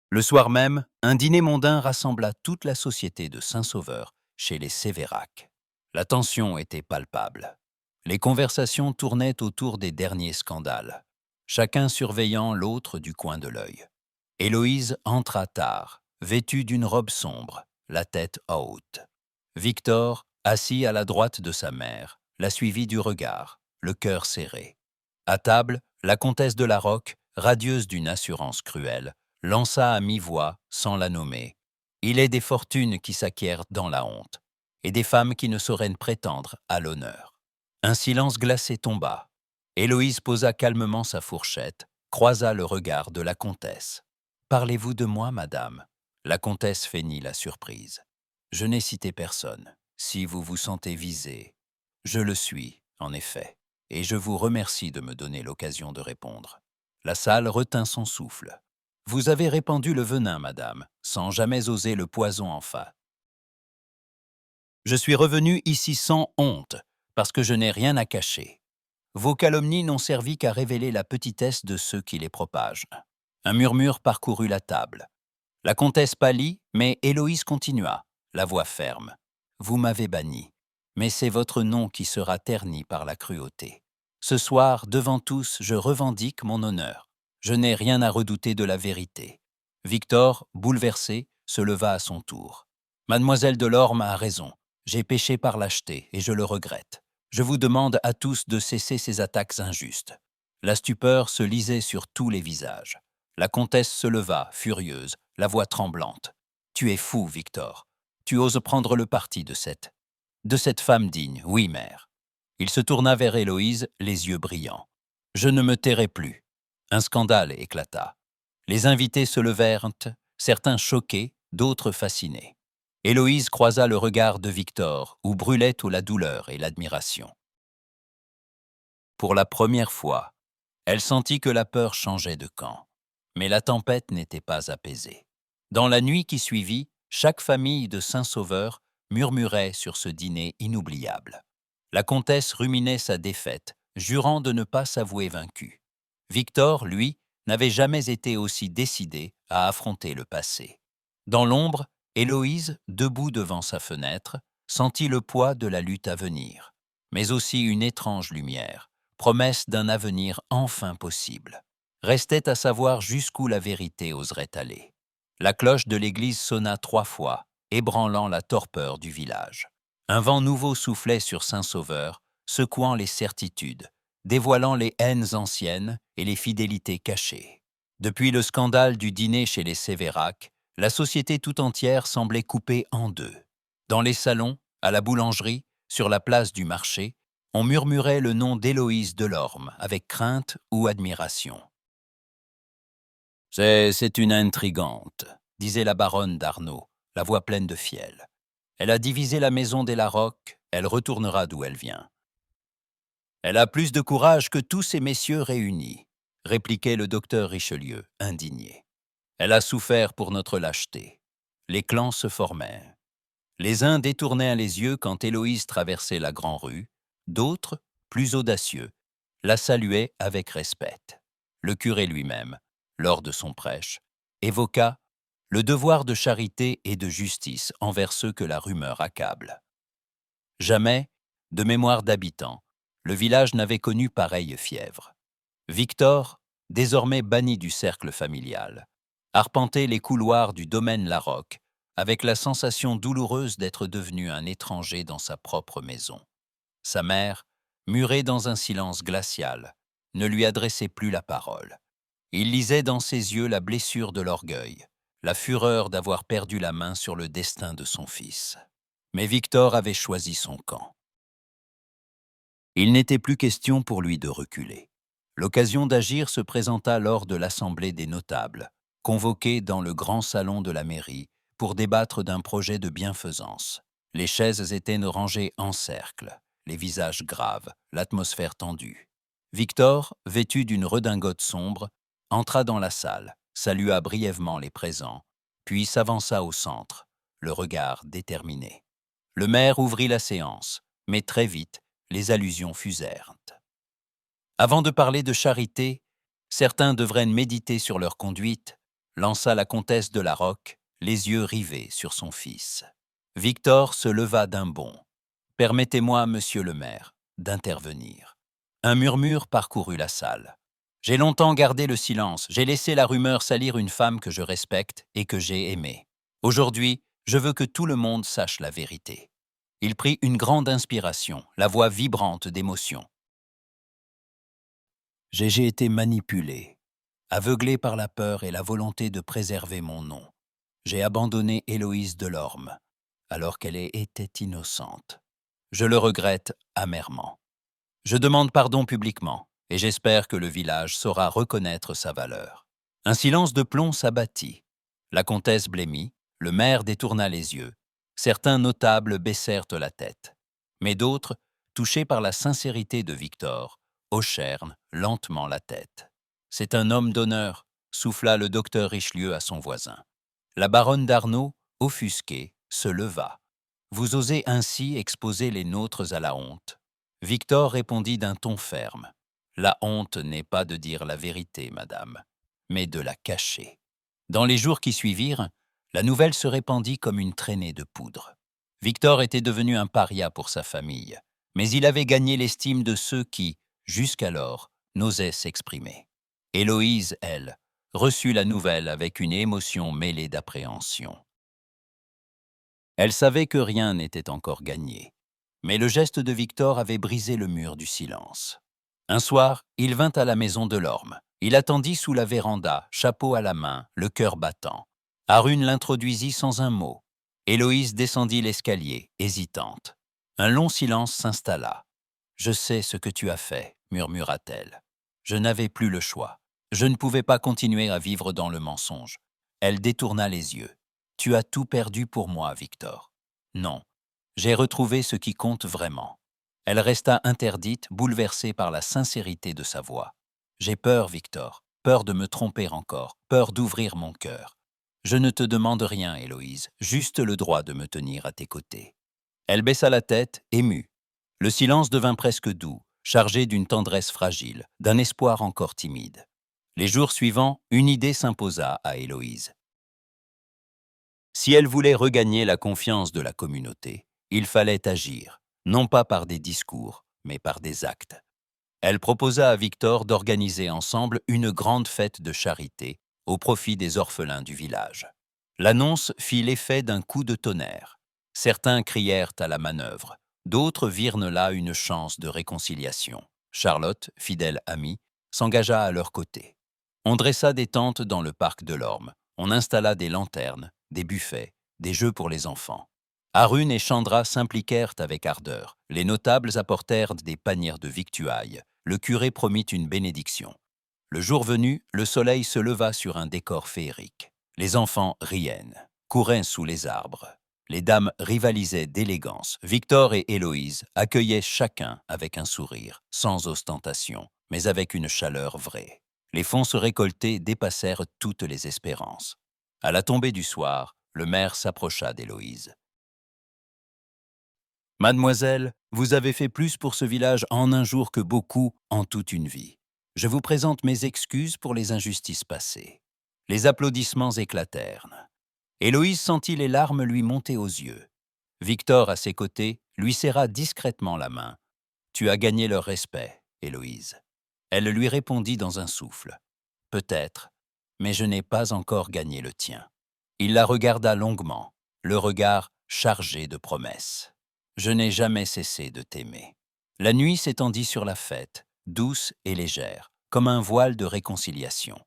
Le soir même, un dîner mondain rassembla toute la société de Saint-Sauveur chez les Sévérac. La tension était palpable. Les conversations tournaient autour des derniers scandales, chacun surveillant l'autre du coin de l'œil. Héloïse entra tard, vêtue d'une robe sombre, la tête haute. Victor, assis à la droite de sa mère, la suivit du regard, le cœur serré. À table, la comtesse de la Roque, radieuse d'une assurance cruelle, lança à mi-voix, sans la nommer. « Il est des fortunes qui s'acquièrent dans la honte, et des femmes qui ne sauraient prétendre à l'honneur. » Un silence glacé tomba. Héloïse posa calmement sa fourchette, croisa le regard de la comtesse. « Parlez-vous de moi, madame ?» La comtesse feignit la surprise. « Je n'ai cité personne. Si vous vous sentez visée, je le suis, en effet, et je vous remercie de me donner l'occasion de répondre. » La salle retint son souffle. Vous avez répandu le venin, madame, sans jamais oser le poison enfin. Je suis revenu ici sans honte, parce que je n'ai rien à cacher. Vos calomnies n'ont servi qu'à révéler la petitesse de ceux qui les propagent. Un murmure parcourut la table. La comtesse pâlit, mais Héloïse continua, la voix ferme. Vous m'avez banni, mais c'est votre nom qui sera terni par la cruauté. Ce soir, devant tous, je revendique mon honneur. Je n'ai rien à redouter de la vérité. Victor, bouleversé, se leva à son tour. Mademoiselle Delorme a raison. J'ai péché par lâcheté et je le regrette. Je vous demande à tous de cesser ces attaques injustes. La stupeur se lisait sur tous les visages. La comtesse se leva, furieuse, la voix tremblante. « Tu es fou, Victor. Tu oses prendre le parti de cette femme digne, oui, mère. » Il se tourna vers Héloïse, les yeux brillants. « Je ne me tairai plus. » Un scandale éclata. Les invités se levèrent, certains choqués, d'autres fascinés. Héloïse croisa le regard de Victor, où brûlait tout la douleur et l'admiration. Pour la première fois, elle sentit que la peur changeait de camp. Mais la tempête n'était pas apaisée. Dans la nuit qui suivit, chaque famille de Saint-Sauveur murmurait sur ce dîner inoubliable. La comtesse ruminait sa défaite, jurant de ne pas s'avouer vaincue. Victor, lui, n'avait jamais été aussi décidé à affronter le passé. Dans l'ombre, Héloïse, debout devant sa fenêtre, sentit le poids de la lutte à venir, mais aussi une étrange lumière, promesse d'un avenir enfin possible. Restait à savoir jusqu'où la vérité oserait aller. La cloche de l'église sonna 3 fois, ébranlant la torpeur du village. Un vent nouveau soufflait sur Saint-Sauveur, secouant les certitudes, dévoilant les haines anciennes et les fidélités cachées. Depuis le scandale du dîner chez les Sévérac, la société tout entière semblait coupée en deux. Dans les salons, à la boulangerie, sur la place du marché, on murmurait le nom d'Héloïse Delorme avec crainte ou admiration. « C'est une intrigante », disait la baronne d'Arnaud, la voix pleine de fiel. « Elle a divisé la maison des Larocque, elle retournera d'où elle vient. »« Elle a plus de courage que tous ces messieurs réunis », répliquait le docteur Richelieu, indigné. « Elle a souffert pour notre lâcheté. » Les clans se formaient. Les uns détournèrent les yeux quand Héloïse traversait la grande-rue, d'autres, plus audacieux, la saluaient avec respect. Le curé lui-même, lors de son prêche, évoqua le devoir de charité et de justice envers ceux que la rumeur accable. Jamais, de mémoire d'habitants, le village n'avait connu pareille fièvre. Victor, désormais banni du cercle familial, arpentait les couloirs du domaine Larocque avec la sensation douloureuse d'être devenu un étranger dans sa propre maison. Sa mère, murée dans un silence glacial, ne lui adressait plus la parole. Il lisait dans ses yeux la blessure de l'orgueil, la fureur d'avoir perdu la main sur le destin de son fils. Mais Victor avait choisi son camp. Il n'était plus question pour lui de reculer. L'occasion d'agir se présenta lors de l'Assemblée des notables, convoquée dans le grand salon de la mairie pour débattre d'un projet de bienfaisance. Les chaises étaient rangées en cercle, les visages graves, l'atmosphère tendue. Victor, vêtu d'une redingote sombre, entra dans la salle, salua brièvement les présents, puis s'avança au centre, le regard déterminé. Le maire ouvrit la séance, mais très vite, les allusions fusèrent. Avant de parler de charité, certains devraient méditer sur leur conduite, lança la comtesse de Larocque, les yeux rivés sur son fils. Victor se leva d'un bond. « Permettez-moi, monsieur le maire, d'intervenir. » Un murmure parcourut la salle. « J'ai longtemps gardé le silence, j'ai laissé la rumeur salir une femme que je respecte et que j'ai aimée. Aujourd'hui, je veux que tout le monde sache la vérité. » Il prit une grande inspiration, la voix vibrante d'émotion. « J'ai été manipulé, aveuglé par la peur et la volonté de préserver mon nom. J'ai abandonné Héloïse Delorme, alors qu'elle était innocente. Je le regrette amèrement. Je demande pardon publiquement, et j'espère que le village saura reconnaître sa valeur. » Un silence de plomb s'abattit. La comtesse blêmit, le maire détourna les yeux. Certains notables baissèrent la tête. Mais d'autres, touchés par la sincérité de Victor, hochèrent lentement la tête. « C'est un homme d'honneur. souffla le docteur Richelieu à son voisin. La baronne d'Arnaud, offusquée, se leva. Vous osez ainsi exposer les nôtres à la honte. Victor répondit d'un ton ferme. La honte n'est pas de dire la vérité, madame, mais de la cacher. Dans les jours qui suivirent, la nouvelle se répandit comme une traînée de poudre. Victor était devenu un paria pour sa famille, mais il avait gagné l'estime de ceux qui, jusqu'alors, n'osaient s'exprimer. Héloïse, elle, reçut la nouvelle avec une émotion mêlée d'appréhension. Elle savait que rien n'était encore gagné, mais le geste de Victor avait brisé le mur du silence. Un soir, il vint à la maison de Lorme. Il attendit sous la véranda, chapeau à la main, le cœur battant. Arune l'introduisit sans un mot. Héloïse descendit l'escalier, hésitante. Un long silence s'installa. « Je sais ce que tu as fait, » murmura-t-elle. « Je n'avais plus le choix. Je ne pouvais pas continuer à vivre dans le mensonge. » Elle détourna les yeux. « Tu as tout perdu pour moi, Victor. » « Non, j'ai retrouvé ce qui compte vraiment. » Elle resta interdite, bouleversée par la sincérité de sa voix. « J'ai peur, Victor, peur de me tromper encore, peur d'ouvrir mon cœur. Je ne te demande rien, Héloïse, juste le droit de me tenir à tes côtés. » Elle baissa la tête, émue. Le silence devint presque doux, chargé d'une tendresse fragile, d'un espoir encore timide. Les jours suivants, une idée s'imposa à Héloïse. Si elle voulait regagner la confiance de la communauté, il fallait agir, non pas par des discours, mais par des actes. Elle proposa à Victor d'organiser ensemble une grande fête de charité au profit des orphelins du village. L'annonce fit l'effet d'un coup de tonnerre. Certains crièrent à la manœuvre, d'autres virent là une chance de réconciliation. Charlotte, fidèle amie, s'engagea à leur côté. On dressa des tentes dans le parc de l'Orme, on installa des lanternes, des buffets, des jeux pour les enfants. Arune et Chandra s'impliquèrent avec ardeur. Les notables apportèrent des paniers de victuailles. Le curé promit une bénédiction. Le jour venu, le soleil se leva sur un décor féerique. Les enfants riaient, couraient sous les arbres. Les dames rivalisaient d'élégance. Victor et Héloïse accueillaient chacun avec un sourire, sans ostentation, mais avec une chaleur vraie. Les fonds récoltés dépassèrent toutes les espérances. À la tombée du soir, le maire s'approcha d'Héloïse. « Mademoiselle, vous avez fait plus pour ce village en un jour que beaucoup en toute une vie. Je vous présente mes excuses pour les injustices passées. » Les applaudissements éclatèrent. Héloïse sentit les larmes lui monter aux yeux. Victor, à ses côtés, lui serra discrètement la main. « Tu as gagné leur respect, Héloïse. » Elle lui répondit dans un souffle. « Peut-être, mais je n'ai pas encore gagné le tien. » Il la regarda longuement, le regard chargé de promesses. « Je n'ai jamais cessé de t'aimer. » La nuit s'étendit sur la fête, douce et légère, comme un voile de réconciliation.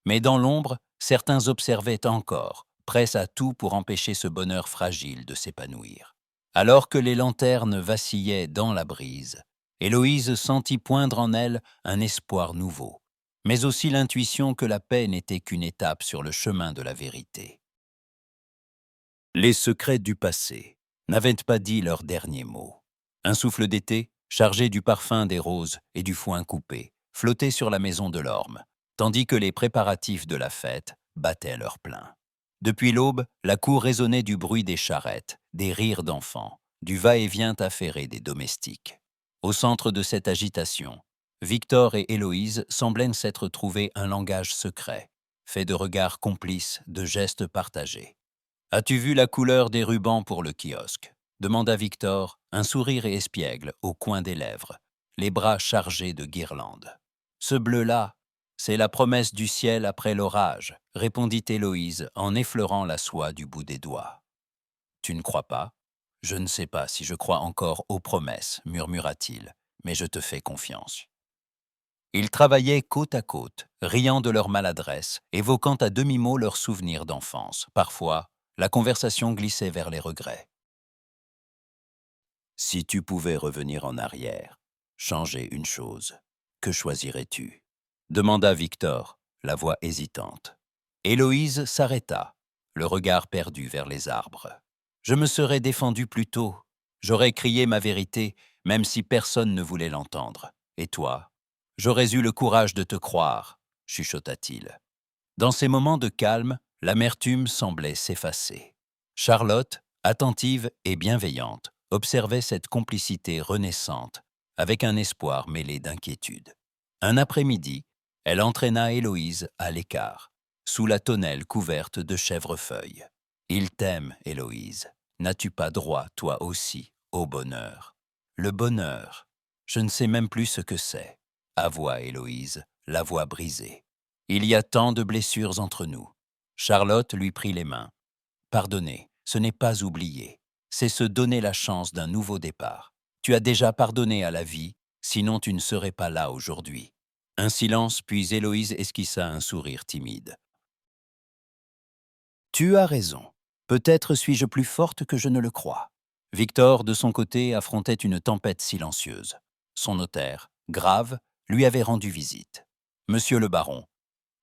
Mais dans l'ombre, certains observaient encore, prêts à tout pour empêcher ce bonheur fragile de s'épanouir. Alors que les lanternes vacillaient dans la brise, Héloïse sentit poindre en elle un espoir nouveau, mais aussi l'intuition que la paix n'était qu'une étape sur le chemin de la vérité. Les secrets du passé n'avaient pas dit leur dernier mot. Un souffle d'été, chargé du parfum des roses et du foin coupé, flottait sur la maison de l'Orme, tandis que les préparatifs de la fête battaient leur plein. Depuis l'aube, la cour résonnait du bruit des charrettes, des rires d'enfants, du va-et-vient affairé des domestiques. Au centre de cette agitation, Victor et Héloïse semblaient s'être trouvés un langage secret, fait de regards complices, de gestes partagés. « As-tu vu la couleur des rubans pour le kiosque ?» demanda Victor, un sourire espiègle au coin des lèvres, les bras chargés de guirlandes. « Ce bleu-là, c'est la promesse du ciel après l'orage, » répondit Héloïse en effleurant la soie du bout des doigts. « Tu ne crois pas ? Je ne sais pas si je crois encore aux promesses, murmura-t-il, mais je te fais confiance. » Ils travaillaient côte à côte, riant de leur maladresse, évoquant à demi-mot leurs souvenirs d'enfance. Parfois, la conversation glissait vers les regrets. « Si tu pouvais revenir en arrière, changer une chose, que choisirais-tu » demanda Victor, la voix hésitante. Héloïse s'arrêta, le regard perdu vers les arbres. « Je me serais défendu plus tôt. J'aurais crié ma vérité, même si personne ne voulait l'entendre. Et toi ? J'aurais eu le courage de te croire, chuchota-t-il. Dans ces moments de calme, l'amertume semblait s'effacer. Charlotte, attentive et bienveillante, observait cette complicité renaissante, avec un espoir mêlé d'inquiétude. Un après-midi, elle entraîna Héloïse à l'écart, sous la tonnelle couverte de chèvrefeuilles. « Il t'aime, Héloïse. N'as-tu pas droit, toi aussi, au bonheur ?» « Le bonheur, je ne sais même plus ce que c'est. » avoua Héloïse, la voix brisée. « Il y a tant de blessures entre nous. » Charlotte lui prit les mains. « Pardonner, ce n'est pas oublier. C'est se donner la chance d'un nouveau départ. Tu as déjà pardonné à la vie, sinon tu ne serais pas là aujourd'hui. » Un silence, puis Héloïse esquissa un sourire timide. « Tu as raison. Peut-être suis-je plus forte que je ne le crois. » Victor, de son côté, affrontait une tempête silencieuse. Son notaire, grave, lui avait rendu visite. « Monsieur le baron,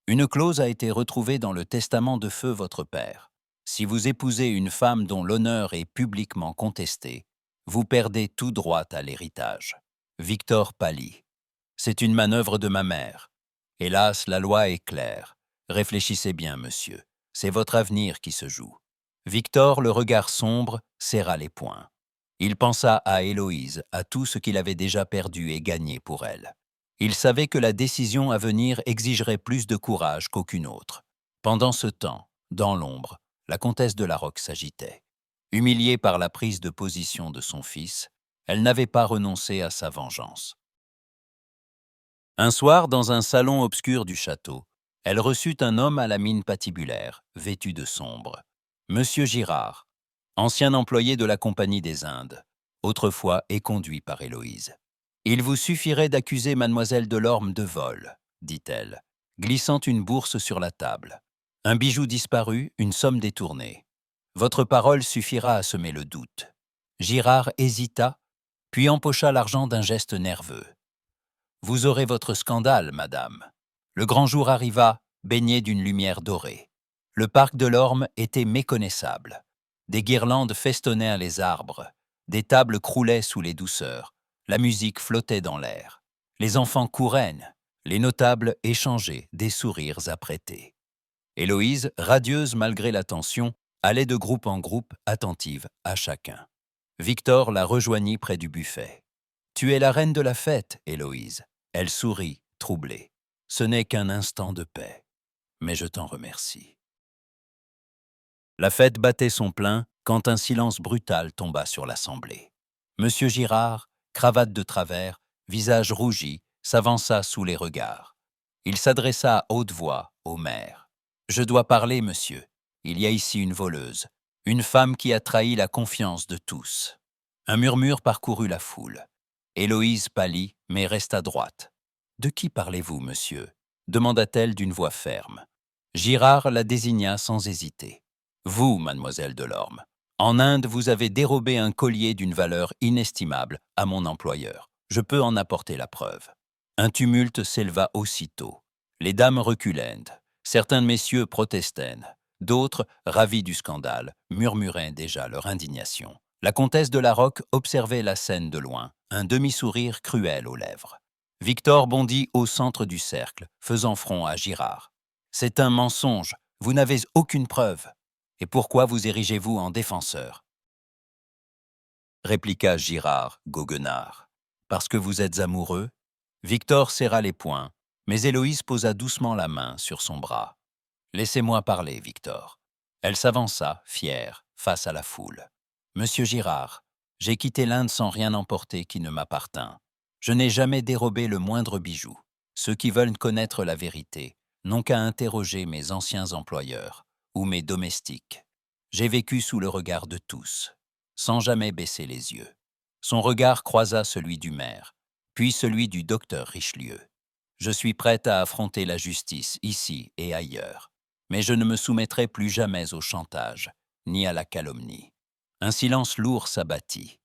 une clause a été retrouvée dans le testament de feu votre père. Si vous épousez une femme dont l'honneur est publiquement contesté, vous perdez tout droit à l'héritage. » Victor pâlit. « C'est une manœuvre de ma mère. Hélas, la loi est claire. Réfléchissez bien, monsieur. C'est votre avenir qui se joue. » Victor, le regard sombre, serra les poings. Il pensa à Héloïse, à tout ce qu'il avait déjà perdu et gagné pour elle. Il savait que la décision à venir exigerait plus de courage qu'aucune autre. Pendant ce temps, dans l'ombre, la comtesse de Larocque s'agitait. Humiliée par la prise de position de son fils, elle n'avait pas renoncé à sa vengeance. Un soir, dans un salon obscur du château, elle reçut un homme à la mine patibulaire, vêtu de sombre. Monsieur Girard, ancien employé de la Compagnie des Indes, autrefois éconduit par Héloïse. « Il vous suffirait d'accuser mademoiselle Delorme de vol, » dit-elle, glissant une bourse sur la table. « Un bijou disparu, une somme détournée. Votre parole suffira à semer le doute. » Girard hésita, puis empocha l'argent d'un geste nerveux. « Vous aurez votre scandale, madame. » Le grand jour arriva, baigné d'une lumière dorée. Le parc de l'Orme était méconnaissable. Des guirlandes festonnèrent les arbres, des tables croulaient sous les douceurs, la musique flottait dans l'air. Les enfants couraient, les notables échangeaient des sourires apprêtés. Héloïse, radieuse malgré la tension, allait de groupe en groupe, attentive à chacun. Victor la rejoignit près du buffet. « Tu es la reine de la fête, Héloïse. » Elle sourit, troublée. « Ce n'est qu'un instant de paix, mais je t'en remercie. » La fête battait son plein quand un silence brutal tomba sur l'assemblée. Monsieur Girard, cravate de travers, visage rougi, s'avança sous les regards. Il s'adressa à haute voix au maire. « Je dois parler, monsieur. Il y a ici une voleuse, une femme qui a trahi la confiance de tous. » Un murmure parcourut la foule. Héloïse pâlit, mais resta droite. « De qui parlez-vous, monsieur ?» demanda-t-elle d'une voix ferme. Girard la désigna sans hésiter. « Vous, mademoiselle Delorme, en Inde, vous avez dérobé un collier d'une valeur inestimable à mon employeur. Je peux en apporter la preuve. » Un tumulte s'éleva aussitôt. Les dames reculèrent. Certains messieurs protestèrent. D'autres, ravis du scandale, murmuraient déjà leur indignation. La comtesse de Larocque observait la scène de loin, un demi-sourire cruel aux lèvres. Victor bondit au centre du cercle, faisant front à Girard. « C'est un mensonge, vous n'avez aucune preuve. Et pourquoi vous érigez-vous en défenseur ?» répliqua Girard, goguenard. « Parce que vous êtes amoureux ?» Victor serra les poings, mais Héloïse posa doucement la main sur son bras. « Laissez-moi parler, Victor. » Elle s'avança, fière, face à la foule. « Monsieur Girard, j'ai quitté l'Inde sans rien emporter qui ne m'appartint. Je n'ai jamais dérobé le moindre bijou. Ceux qui veulent connaître la vérité n'ont qu'à interroger mes anciens employeurs ou mes domestiques. J'ai vécu sous le regard de tous, sans jamais baisser les yeux. » Son regard croisa celui du maire, puis celui du docteur Richelieu. « Je suis prête à affronter la justice, ici et ailleurs, mais je ne me soumettrai plus jamais au chantage, ni à la calomnie. » Un silence lourd s'abattit.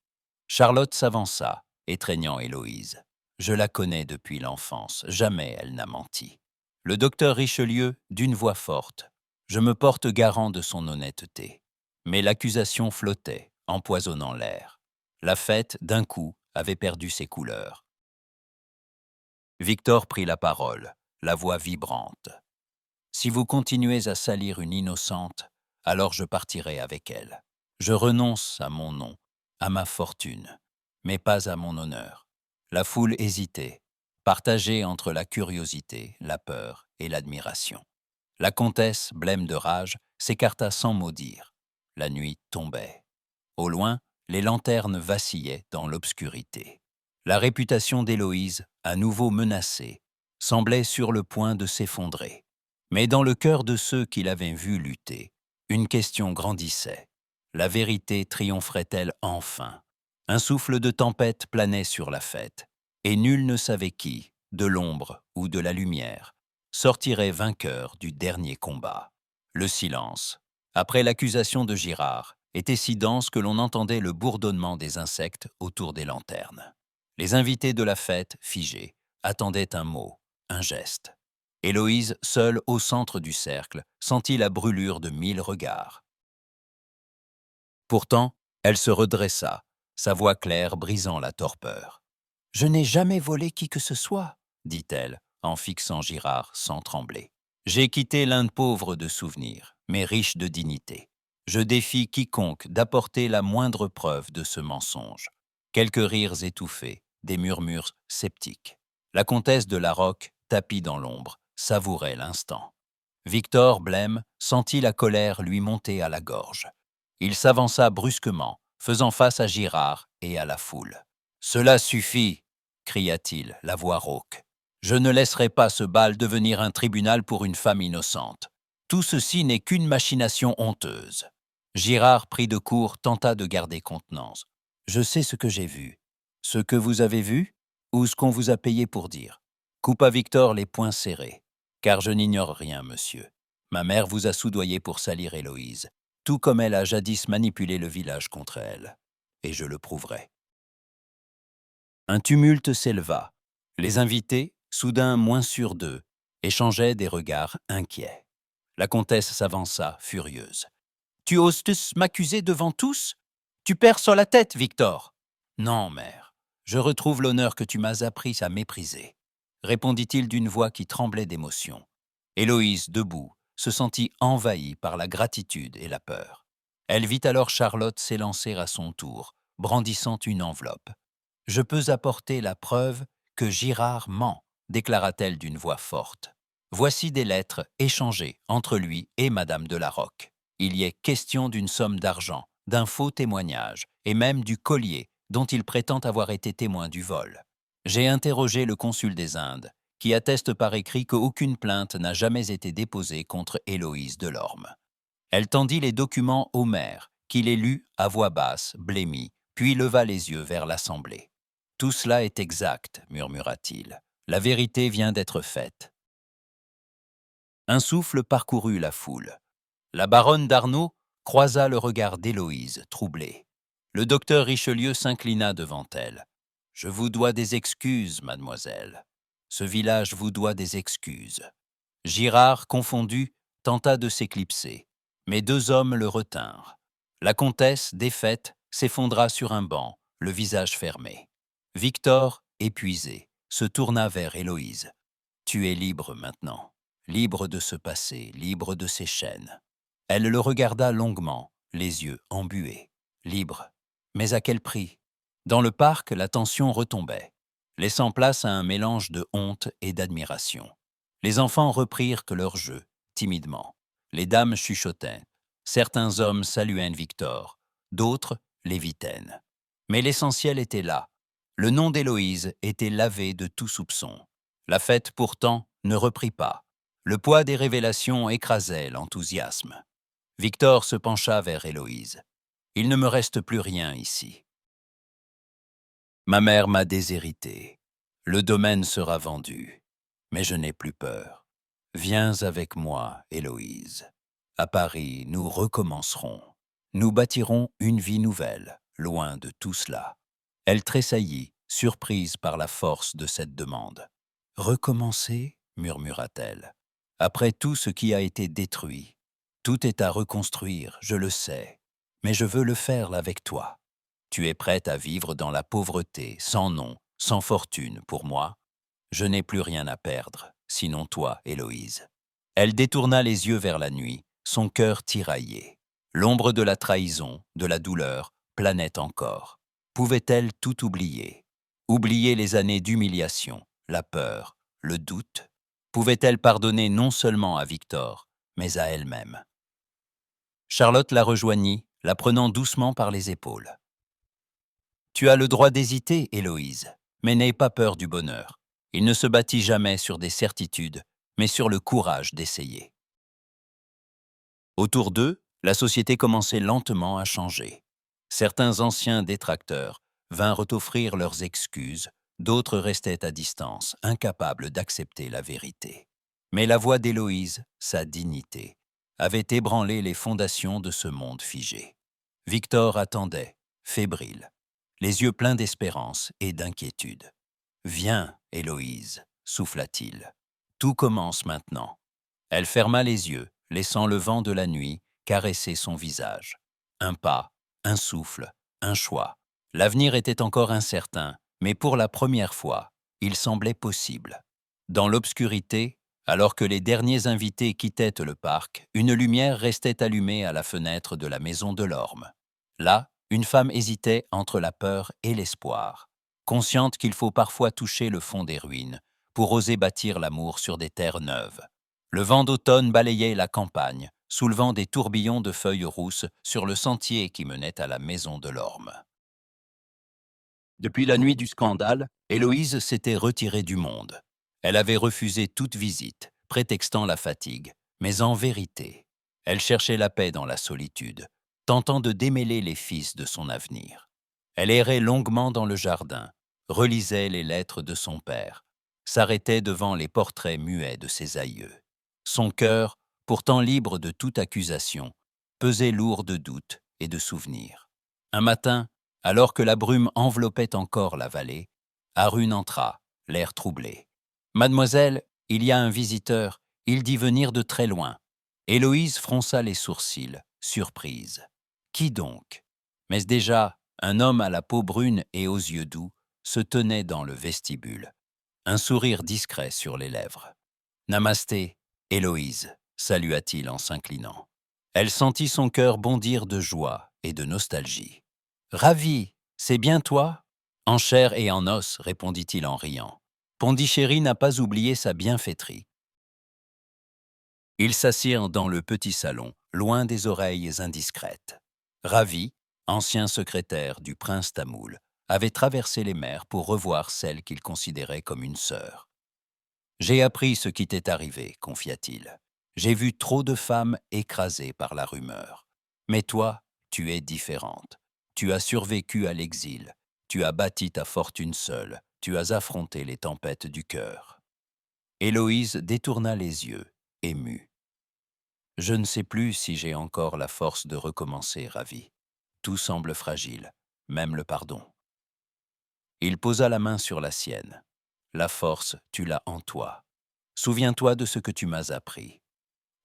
Charlotte s'avança, étreignant Héloïse. « Je la connais depuis l'enfance, jamais elle n'a menti. » Le docteur Richelieu, d'une voix forte. « Je me porte garant de son honnêteté. » Mais l'accusation flottait, empoisonnant l'air. La fête, d'un coup, avait perdu ses couleurs. Victor prit la parole, la voix vibrante. Si vous continuez à salir une innocente, alors je partirai avec elle. Je renonce à mon nom, à ma fortune, mais pas à mon honneur. » La foule hésitait, partagée entre la curiosité, la peur et l'admiration. La comtesse, blême de rage, s'écarta sans mot dire. La nuit tombait. Au loin, les lanternes vacillaient dans l'obscurité. La réputation d'Héloïse, à nouveau menacée, semblait sur le point de s'effondrer. Mais dans le cœur de ceux qui l'avaient vue lutter, une question grandissait. La vérité triompherait-elle enfin? Un souffle de tempête planait sur la fête, et nul ne savait qui, de l'ombre ou de la lumière, sortirait vainqueur du dernier combat. Le silence, après l'accusation de Girard, était si dense que l'on entendait le bourdonnement des insectes autour des lanternes. Les invités de la fête, figés, attendaient un mot, un geste. Héloïse, seule au centre du cercle, sentit la brûlure de 1000 regards. Pourtant, elle se redressa, sa voix claire brisant la torpeur. « Je n'ai jamais volé qui que ce soit, » dit-elle, en fixant Girard sans trembler. « J'ai quitté l'Inde pauvre de souvenirs, mais riche de dignité. Je défie quiconque d'apporter la moindre preuve de ce mensonge. » Quelques rires étouffés, des murmures sceptiques. La comtesse de Larocque, tapie dans l'ombre, savourait l'instant. Victor, blême, sentit la colère lui monter à la gorge. Il s'avança brusquement, faisant face à Girard et à la foule. « Cela suffit !» cria-t-il, la voix rauque. « Je ne laisserai pas ce bal devenir un tribunal pour une femme innocente. Tout ceci n'est qu'une machination honteuse. » Girard, pris de court, tenta de garder contenance. « Je sais ce que j'ai vu. »« Ce que vous avez vu ? Ou ce qu'on vous a payé pour dire ?» Coupa Victor les poings serrés. « Car je n'ignore rien, monsieur. Ma mère vous a soudoyé pour salir Héloïse, tout comme elle a jadis manipulé le village contre elle. Et je le prouverai. » Un tumulte s'éleva. Les invités, soudain moins sûrs d'eux, échangeaient des regards inquiets. La comtesse s'avança, furieuse. « Tu oses m'accuser devant tous ? Tu perds sur la tête, Victor !»« Non, mère, je retrouve l'honneur que tu m'as appris à mépriser, » répondit-il d'une voix qui tremblait d'émotion. Héloïse, debout, se sentit envahie par la gratitude et la peur. Elle vit alors Charlotte s'élancer à son tour, brandissant une enveloppe. « Je peux apporter la preuve que Girard ment, » déclara-t-elle d'une voix forte. « Voici des lettres échangées entre lui et Madame de Larocque. Il y est question d'une somme d'argent, d'un faux témoignage, et même du collier dont il prétend avoir été témoin du vol. J'ai interrogé le consul des Indes, qui atteste par écrit qu'aucune plainte n'a jamais été déposée contre Héloïse Delorme. » Elle tendit les documents au maire, qui les lut à voix basse, blêmi, puis leva les yeux vers l'assemblée. « Tout cela est exact, » murmura-t-il. « La vérité vient d'être faite. » Un souffle parcourut la foule. La baronne d'Arnaud croisa le regard d'Héloïse, troublée. Le docteur Richelieu s'inclina devant elle. « Je vous dois des excuses, mademoiselle. Ce village vous doit des excuses. » Girard, confondu, tenta de s'éclipser, mais 2 hommes le retinrent. La comtesse, défaite, s'effondra sur un banc, le visage fermé. Victor, épuisé, se tourna vers Héloïse. « Tu es libre maintenant, libre de ce passé, libre de ces chaînes. » Elle le regarda longuement, les yeux embués. Libre, mais à quel prix? Dans le parc, la tension retombait, laissant place à un mélange de honte et d'admiration. Les enfants reprirent que leur jeu, timidement. Les dames chuchotaient. Certains hommes saluaient Victor, d'autres l'évitaient. Mais l'essentiel était là. Le nom d'Héloïse était lavé de tout soupçon. La fête, pourtant, ne reprit pas. Le poids des révélations écrasait l'enthousiasme. Victor se pencha vers Héloïse. « Il ne me reste plus rien ici. Ma mère m'a déshérité. Le domaine sera vendu. Mais je n'ai plus peur. Viens avec moi, Héloïse. À Paris, nous recommencerons. Nous bâtirons une vie nouvelle, loin de tout cela. » Elle tressaillit, surprise par la force de cette demande. « Recommencer » murmura-t-elle. « Après tout ce qui a été détruit. Tout est à reconstruire, je le sais. Mais je veux le faire avec toi. Tu es prête à vivre dans la pauvreté, sans nom, sans fortune pour moi. Je n'ai plus rien à perdre, sinon toi, Héloïse. Elle détourna les yeux vers la nuit, son cœur tiraillé. L'ombre de la trahison, de la douleur, planait encore. Pouvait-elle tout oublier? Oublier les années d'humiliation, la peur, le doute? Pouvait-elle pardonner non seulement à Victor, mais à elle-même? Charlotte la rejoignit, la prenant doucement par les épaules. « Tu as le droit d'hésiter, Héloïse, mais n'aie pas peur du bonheur. Il ne se bâtit jamais sur des certitudes, mais sur le courage d'essayer. » Autour d'eux, la société commençait lentement à changer. Certains anciens détracteurs vinrent offrir leurs excuses, d'autres restaient à distance, incapables d'accepter la vérité. Mais la voix d'Héloïse, sa dignité, avait ébranlé les fondations de ce monde figé. Victor attendait, fébrile, les yeux pleins d'espérance et d'inquiétude. « Viens, Héloïse, souffla-t-il. Tout commence maintenant. » Elle ferma les yeux, laissant le vent de la nuit caresser son visage. Un pas, un souffle, un choix. L'avenir était encore incertain, mais pour la première fois, il semblait possible. Dans l'obscurité, alors que les derniers invités quittaient le parc, une lumière restait allumée à la fenêtre de la maison de l'Orme. Là, une femme hésitait entre la peur et l'espoir, consciente qu'il faut parfois toucher le fond des ruines pour oser bâtir l'amour sur des terres neuves. Le vent d'automne balayait la campagne, soulevant des tourbillons de feuilles rousses sur le sentier qui menait à la maison de l'Orme. Depuis la nuit du scandale, Héloïse s'était retirée du monde. Elle avait refusé toute visite, prétextant la fatigue, mais en vérité, elle cherchait la paix dans la solitude, tentant de démêler les fils de son avenir. Elle errait longuement dans le jardin, relisait les lettres de son père, s'arrêtait devant les portraits muets de ses aïeux. Son cœur, pourtant libre de toute accusation, pesait lourd de doutes et de souvenirs. Un matin, alors que la brume enveloppait encore la vallée, Arune entra, l'air troublé. « Mademoiselle, il y a un visiteur, il dit venir de très loin. » Héloïse fronça les sourcils, surprise. Qui donc? Mais déjà, un homme à la peau brune et aux yeux doux se tenait dans le vestibule, un sourire discret sur les lèvres. « Namasté, Héloïse, » salua-t-il en s'inclinant. Elle sentit son cœur bondir de joie et de nostalgie. « Ravi, c'est bien toi ?»« En chair et en os, » répondit-il en riant. Pondichéry n'a pas oublié sa bienfaiterie. Ils s'assirent dans le petit salon, loin des oreilles indiscrètes. Ravi, ancien secrétaire du prince Tamoul, avait traversé les mers pour revoir celle qu'il considérait comme une sœur. « J'ai appris ce qui t'est arrivé, » confia-t-il. « J'ai vu trop de femmes écrasées par la rumeur. Mais toi, tu es différente. Tu as survécu à l'exil. Tu as bâti ta fortune seule. Tu as affronté les tempêtes du cœur. » Héloïse détourna les yeux, émue. « Je ne sais plus si j'ai encore la force de recommencer, Ravi. Tout semble fragile, même le pardon. » Il posa la main sur la sienne. « La force, tu l'as en toi. Souviens-toi de ce que tu m'as appris.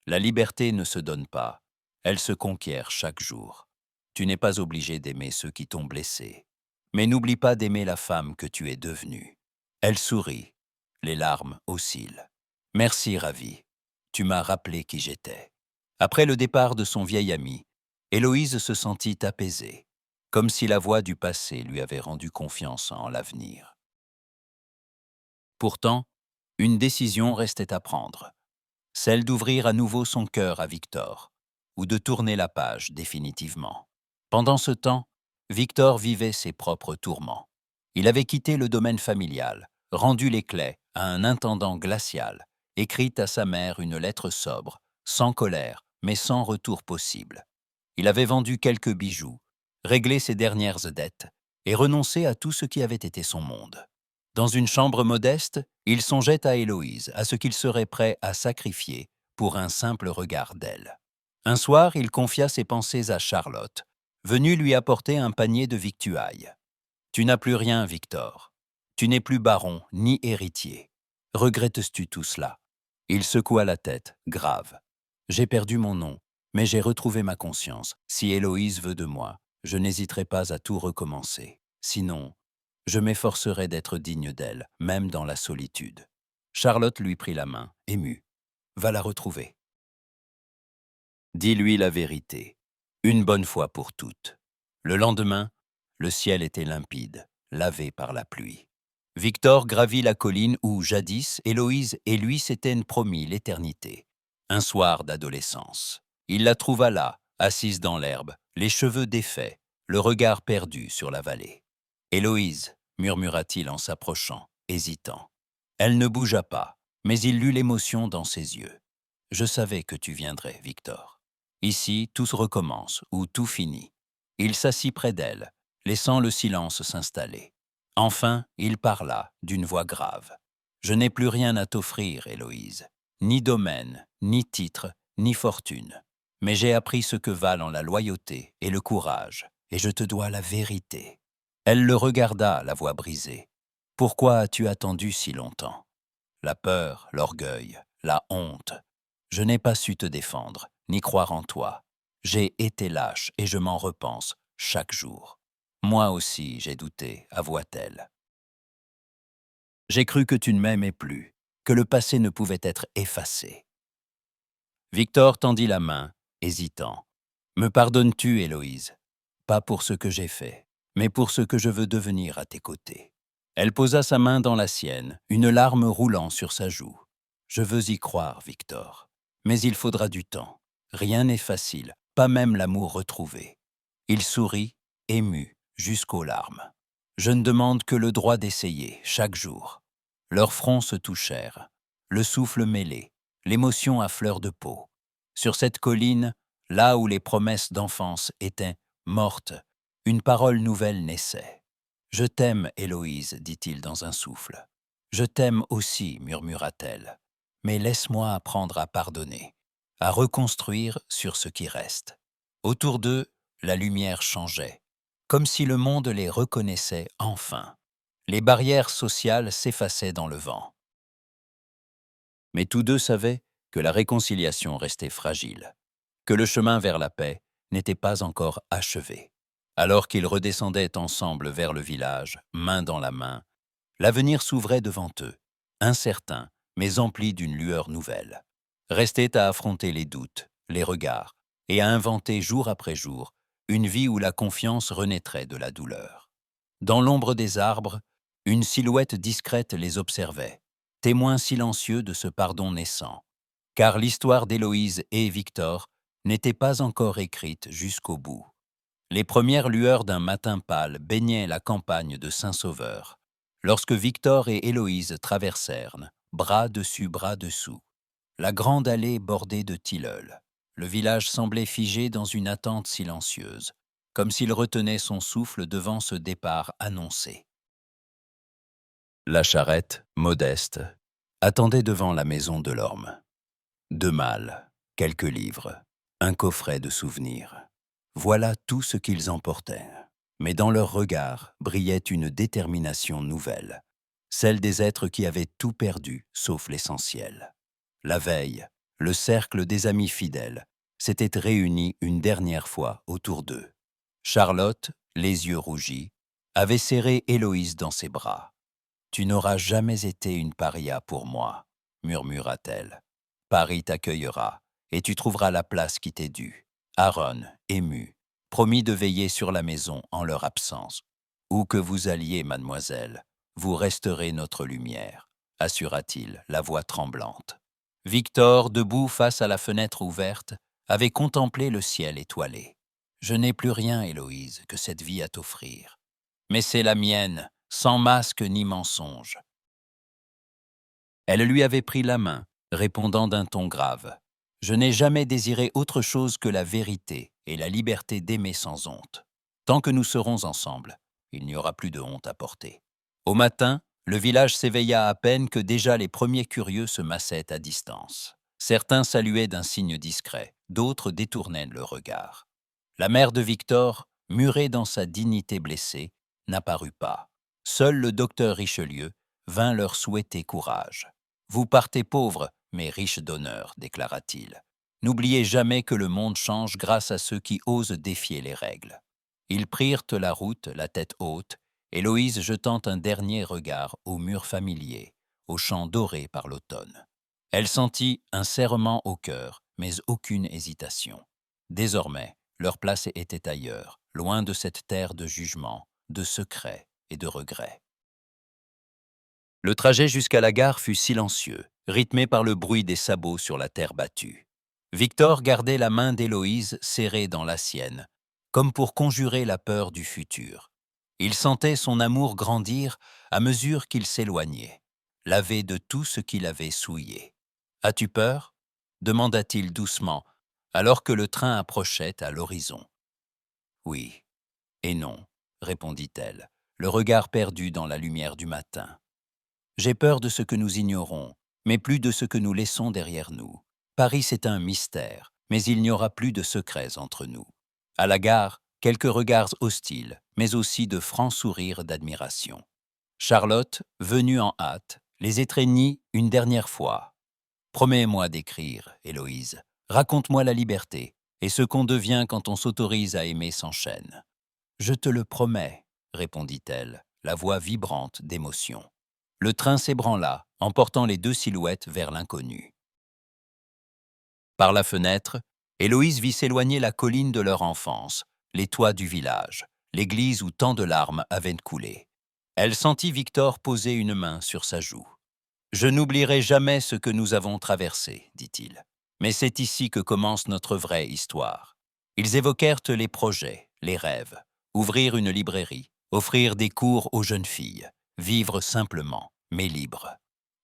La liberté ne se donne pas, elle se conquiert chaque jour. Tu n'es pas obligé d'aimer ceux qui t'ont blessé. Mais n'oublie pas d'aimer la femme que tu es devenue. » Elle sourit, les larmes oscillent. « Merci, Ravi. Tu m'as rappelé qui j'étais. » Après le départ de son vieil ami, Héloïse se sentit apaisée, comme si la voix du passé lui avait rendu confiance en l'avenir. Pourtant, une décision restait à prendre, celle d'ouvrir à nouveau son cœur à Victor, ou de tourner la page définitivement. Pendant ce temps, Victor vivait ses propres tourments. Il avait quitté le domaine familial, rendu les clés à un intendant glacial, écrit à sa mère une lettre sobre, sans colère, mais sans retour possible. Il avait vendu quelques bijoux, réglé ses dernières dettes et renoncé à tout ce qui avait été son monde. Dans une chambre modeste, il songeait à Héloïse, à ce qu'il serait prêt à sacrifier pour un simple regard d'elle. Un soir, il confia ses pensées à Charlotte, venue lui apporter un panier de victuailles. « Tu n'as plus rien, Victor. Tu n'es plus baron ni héritier. Regrettes-tu tout cela ?» Il secoua la tête, grave. « J'ai perdu mon nom, mais j'ai retrouvé ma conscience. Si Héloïse veut de moi, je n'hésiterai pas à tout recommencer. Sinon, je m'efforcerai d'être digne d'elle, même dans la solitude. » Charlotte lui prit la main, émue. Va la retrouver. Dis-lui la vérité, une bonne fois pour toutes. Le lendemain, le ciel était limpide, lavé par la pluie. Victor gravit la colline où, jadis, Héloïse et lui s'étaient promis l'éternité. Un soir d'adolescence. Il la trouva là, assise dans l'herbe, les cheveux défaits, le regard perdu sur la vallée. « Héloïse » murmura-t-il en s'approchant, hésitant. Elle ne bougea pas, mais il lut l'émotion dans ses yeux. « Je savais que tu viendrais, Victor. Ici, tout recommence, ou tout finit. » Il s'assit près d'elle, laissant le silence s'installer. Enfin, il parla, d'une voix grave. « Je n'ai plus rien à t'offrir, Héloïse. Ni domaine, ni titre, ni fortune. Mais j'ai appris ce que valent la loyauté et le courage, et je te dois la vérité. » Elle le regarda, la voix brisée. « Pourquoi as-tu attendu si longtemps? La peur, l'orgueil, la honte. Je n'ai pas su te défendre, ni croire en toi. J'ai été lâche et je m'en repense chaque jour. Moi aussi j'ai douté, avoua-t-elle. J'ai cru que tu ne m'aimais plus, que le passé ne pouvait être effacé. » Victor tendit la main, hésitant. « Me pardonnes-tu, Héloïse? Pas pour ce que j'ai fait, mais pour ce que je veux devenir à tes côtés. » Elle posa sa main dans la sienne, une larme roulant sur sa joue. « Je veux y croire, Victor. Mais il faudra du temps. Rien n'est facile, pas même l'amour retrouvé. » Il sourit, ému, jusqu'aux larmes. « Je ne demande que le droit d'essayer, chaque jour. » Leurs fronts se touchèrent, le souffle mêlé, l'émotion à fleur de peau. Sur cette colline, là où les promesses d'enfance étaient mortes, une parole nouvelle naissait. « Je t'aime, Héloïse, dit-il dans un souffle. Je t'aime aussi, murmura-t-elle. Mais laisse-moi apprendre à pardonner, à reconstruire sur ce qui reste. » Autour d'eux, la lumière changeait, comme si le monde les reconnaissait enfin. Les barrières sociales s'effaçaient dans le vent. Mais tous deux savaient que la réconciliation restait fragile, que le chemin vers la paix n'était pas encore achevé. Alors qu'ils redescendaient ensemble vers le village, main dans la main, l'avenir s'ouvrait devant eux, incertain, mais empli d'une lueur nouvelle. Restait à affronter les doutes, les regards, et à inventer jour après jour une vie où la confiance renaîtrait de la douleur. Dans l'ombre des arbres, une silhouette discrète les observait, témoin silencieux de ce pardon naissant, car l'histoire d'Héloïse et Victor n'était pas encore écrite jusqu'au bout. Les premières lueurs d'un matin pâle baignaient la campagne de Saint-Sauveur, lorsque Victor et Héloïse traversèrent, bras dessus bras dessous, la grande allée bordée de tilleuls. Le village semblait figé dans une attente silencieuse, comme s'il retenait son souffle devant ce départ annoncé. La charrette, modeste, attendait devant la maison de l'orme. 2 malles, quelques livres, un coffret de souvenirs. Voilà tout ce qu'ils emportaient. Mais dans leur regard brillait une détermination nouvelle, celle des êtres qui avaient tout perdu sauf l'essentiel. La veille, le cercle des amis fidèles s'était réuni une dernière fois autour d'eux. Charlotte, les yeux rougis, avait serré Héloïse dans ses bras. « Tu n'auras jamais été une paria pour moi, » murmura-t-elle. « Paris t'accueillera, et tu trouveras la place qui t'est due. » Aaron, ému, promit de veiller sur la maison en leur absence. « Où que vous alliez, mademoiselle, vous resterez notre lumière, » assura-t-il, la voix tremblante. Victor, debout face à la fenêtre ouverte, avait contemplé le ciel étoilé. « Je n'ai plus rien, Héloïse, que cette vie à t'offrir. Mais c'est la mienne, sans masque ni mensonge. » Elle lui avait pris la main, répondant d'un ton grave. « Je n'ai jamais désiré autre chose que la vérité et la liberté d'aimer sans honte. Tant que nous serons ensemble, il n'y aura plus de honte à porter. » Au matin, le village s'éveilla à peine que déjà les premiers curieux se massaient à distance. Certains saluaient d'un signe discret, d'autres détournaient le regard. La mère de Victor, murée dans sa dignité blessée, n'apparut pas. Seul le docteur Richelieu vint leur souhaiter courage. « Vous partez pauvres, mais riches d'honneur, » déclara-t-il. « N'oubliez jamais que le monde change grâce à ceux qui osent défier les règles. » Ils prirent la route, la tête haute, Héloïse jetant un dernier regard aux murs familiers, aux champs dorés par l'automne. Elle sentit un serrement au cœur, mais aucune hésitation. Désormais, leur place était ailleurs, loin de cette terre de jugement, de secrets et de regrets. Le trajet jusqu'à la gare fut silencieux, rythmé par le bruit des sabots sur la terre battue. Victor gardait la main d'Héloïse serrée dans la sienne, comme pour conjurer la peur du futur. Il sentait son amour grandir à mesure qu'il s'éloignait, lavé de tout ce qu'il avait souillé. « As-tu peur » demanda-t-il doucement, alors que le train approchait à l'horizon. « Oui et non » répondit-elle, le regard perdu dans la lumière du matin. « J'ai peur de ce que nous ignorons, mais plus de ce que nous laissons derrière nous. Paris, c'est un mystère, mais il n'y aura plus de secrets entre nous. » À la gare, quelques regards hostiles, mais aussi de francs sourires d'admiration. Charlotte, venue en hâte, les étreignit une dernière fois. « Promets-moi d'écrire, Héloïse. Raconte-moi la liberté, et ce qu'on devient quand on s'autorise à aimer sans chaîne. »« Je te le promets, » répondit-elle, la voix vibrante d'émotion. Le train s'ébranla, emportant les deux silhouettes vers l'inconnu. Par la fenêtre, Héloïse vit s'éloigner la colline de leur enfance, les toits du village, l'église où tant de larmes avaient coulé. Elle sentit Victor poser une main sur sa joue. « Je n'oublierai jamais ce que nous avons traversé, dit-il. Mais c'est ici que commence notre vraie histoire. » Ils évoquèrent les projets, les rêves, ouvrir une librairie, offrir des cours aux jeunes filles, vivre simplement, mais libre.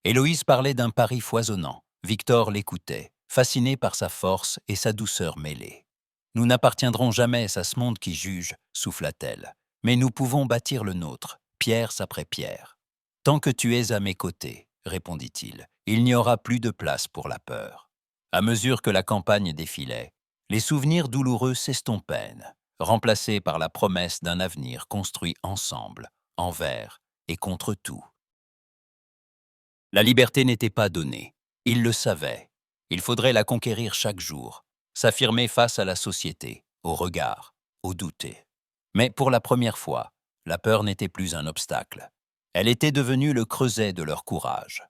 Héloïse parlait d'un Paris foisonnant. Victor l'écoutait, fasciné par sa force et sa douceur mêlée. « Nous n'appartiendrons jamais à ce monde qui juge, » souffla-t-elle, « mais nous pouvons bâtir le nôtre, pierre après pierre. Tant que tu es à mes côtés, répondit-il, il n'y aura plus de place pour la peur. » À mesure que la campagne défilait, les souvenirs douloureux s'estompèrent, remplacés par la promesse d'un avenir construit ensemble, envers et contre tout. La liberté n'était pas donnée. Il le savait. Il faudrait la conquérir chaque jour, s'affirmer face à la société, au regard, au douter. Mais pour la première fois, la peur n'était plus un obstacle. Elle était devenue le creuset de leur courage.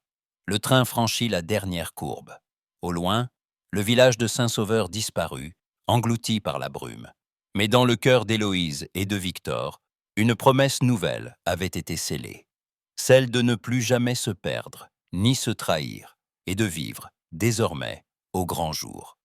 Le train franchit la dernière courbe. Au loin, le village de Saint-Sauveur disparut, englouti par la brume. Mais dans le cœur d'Héloïse et de Victor, une promesse nouvelle avait été scellée. Celle de ne plus jamais se perdre, ni se trahir, et de vivre, désormais, au grand jour.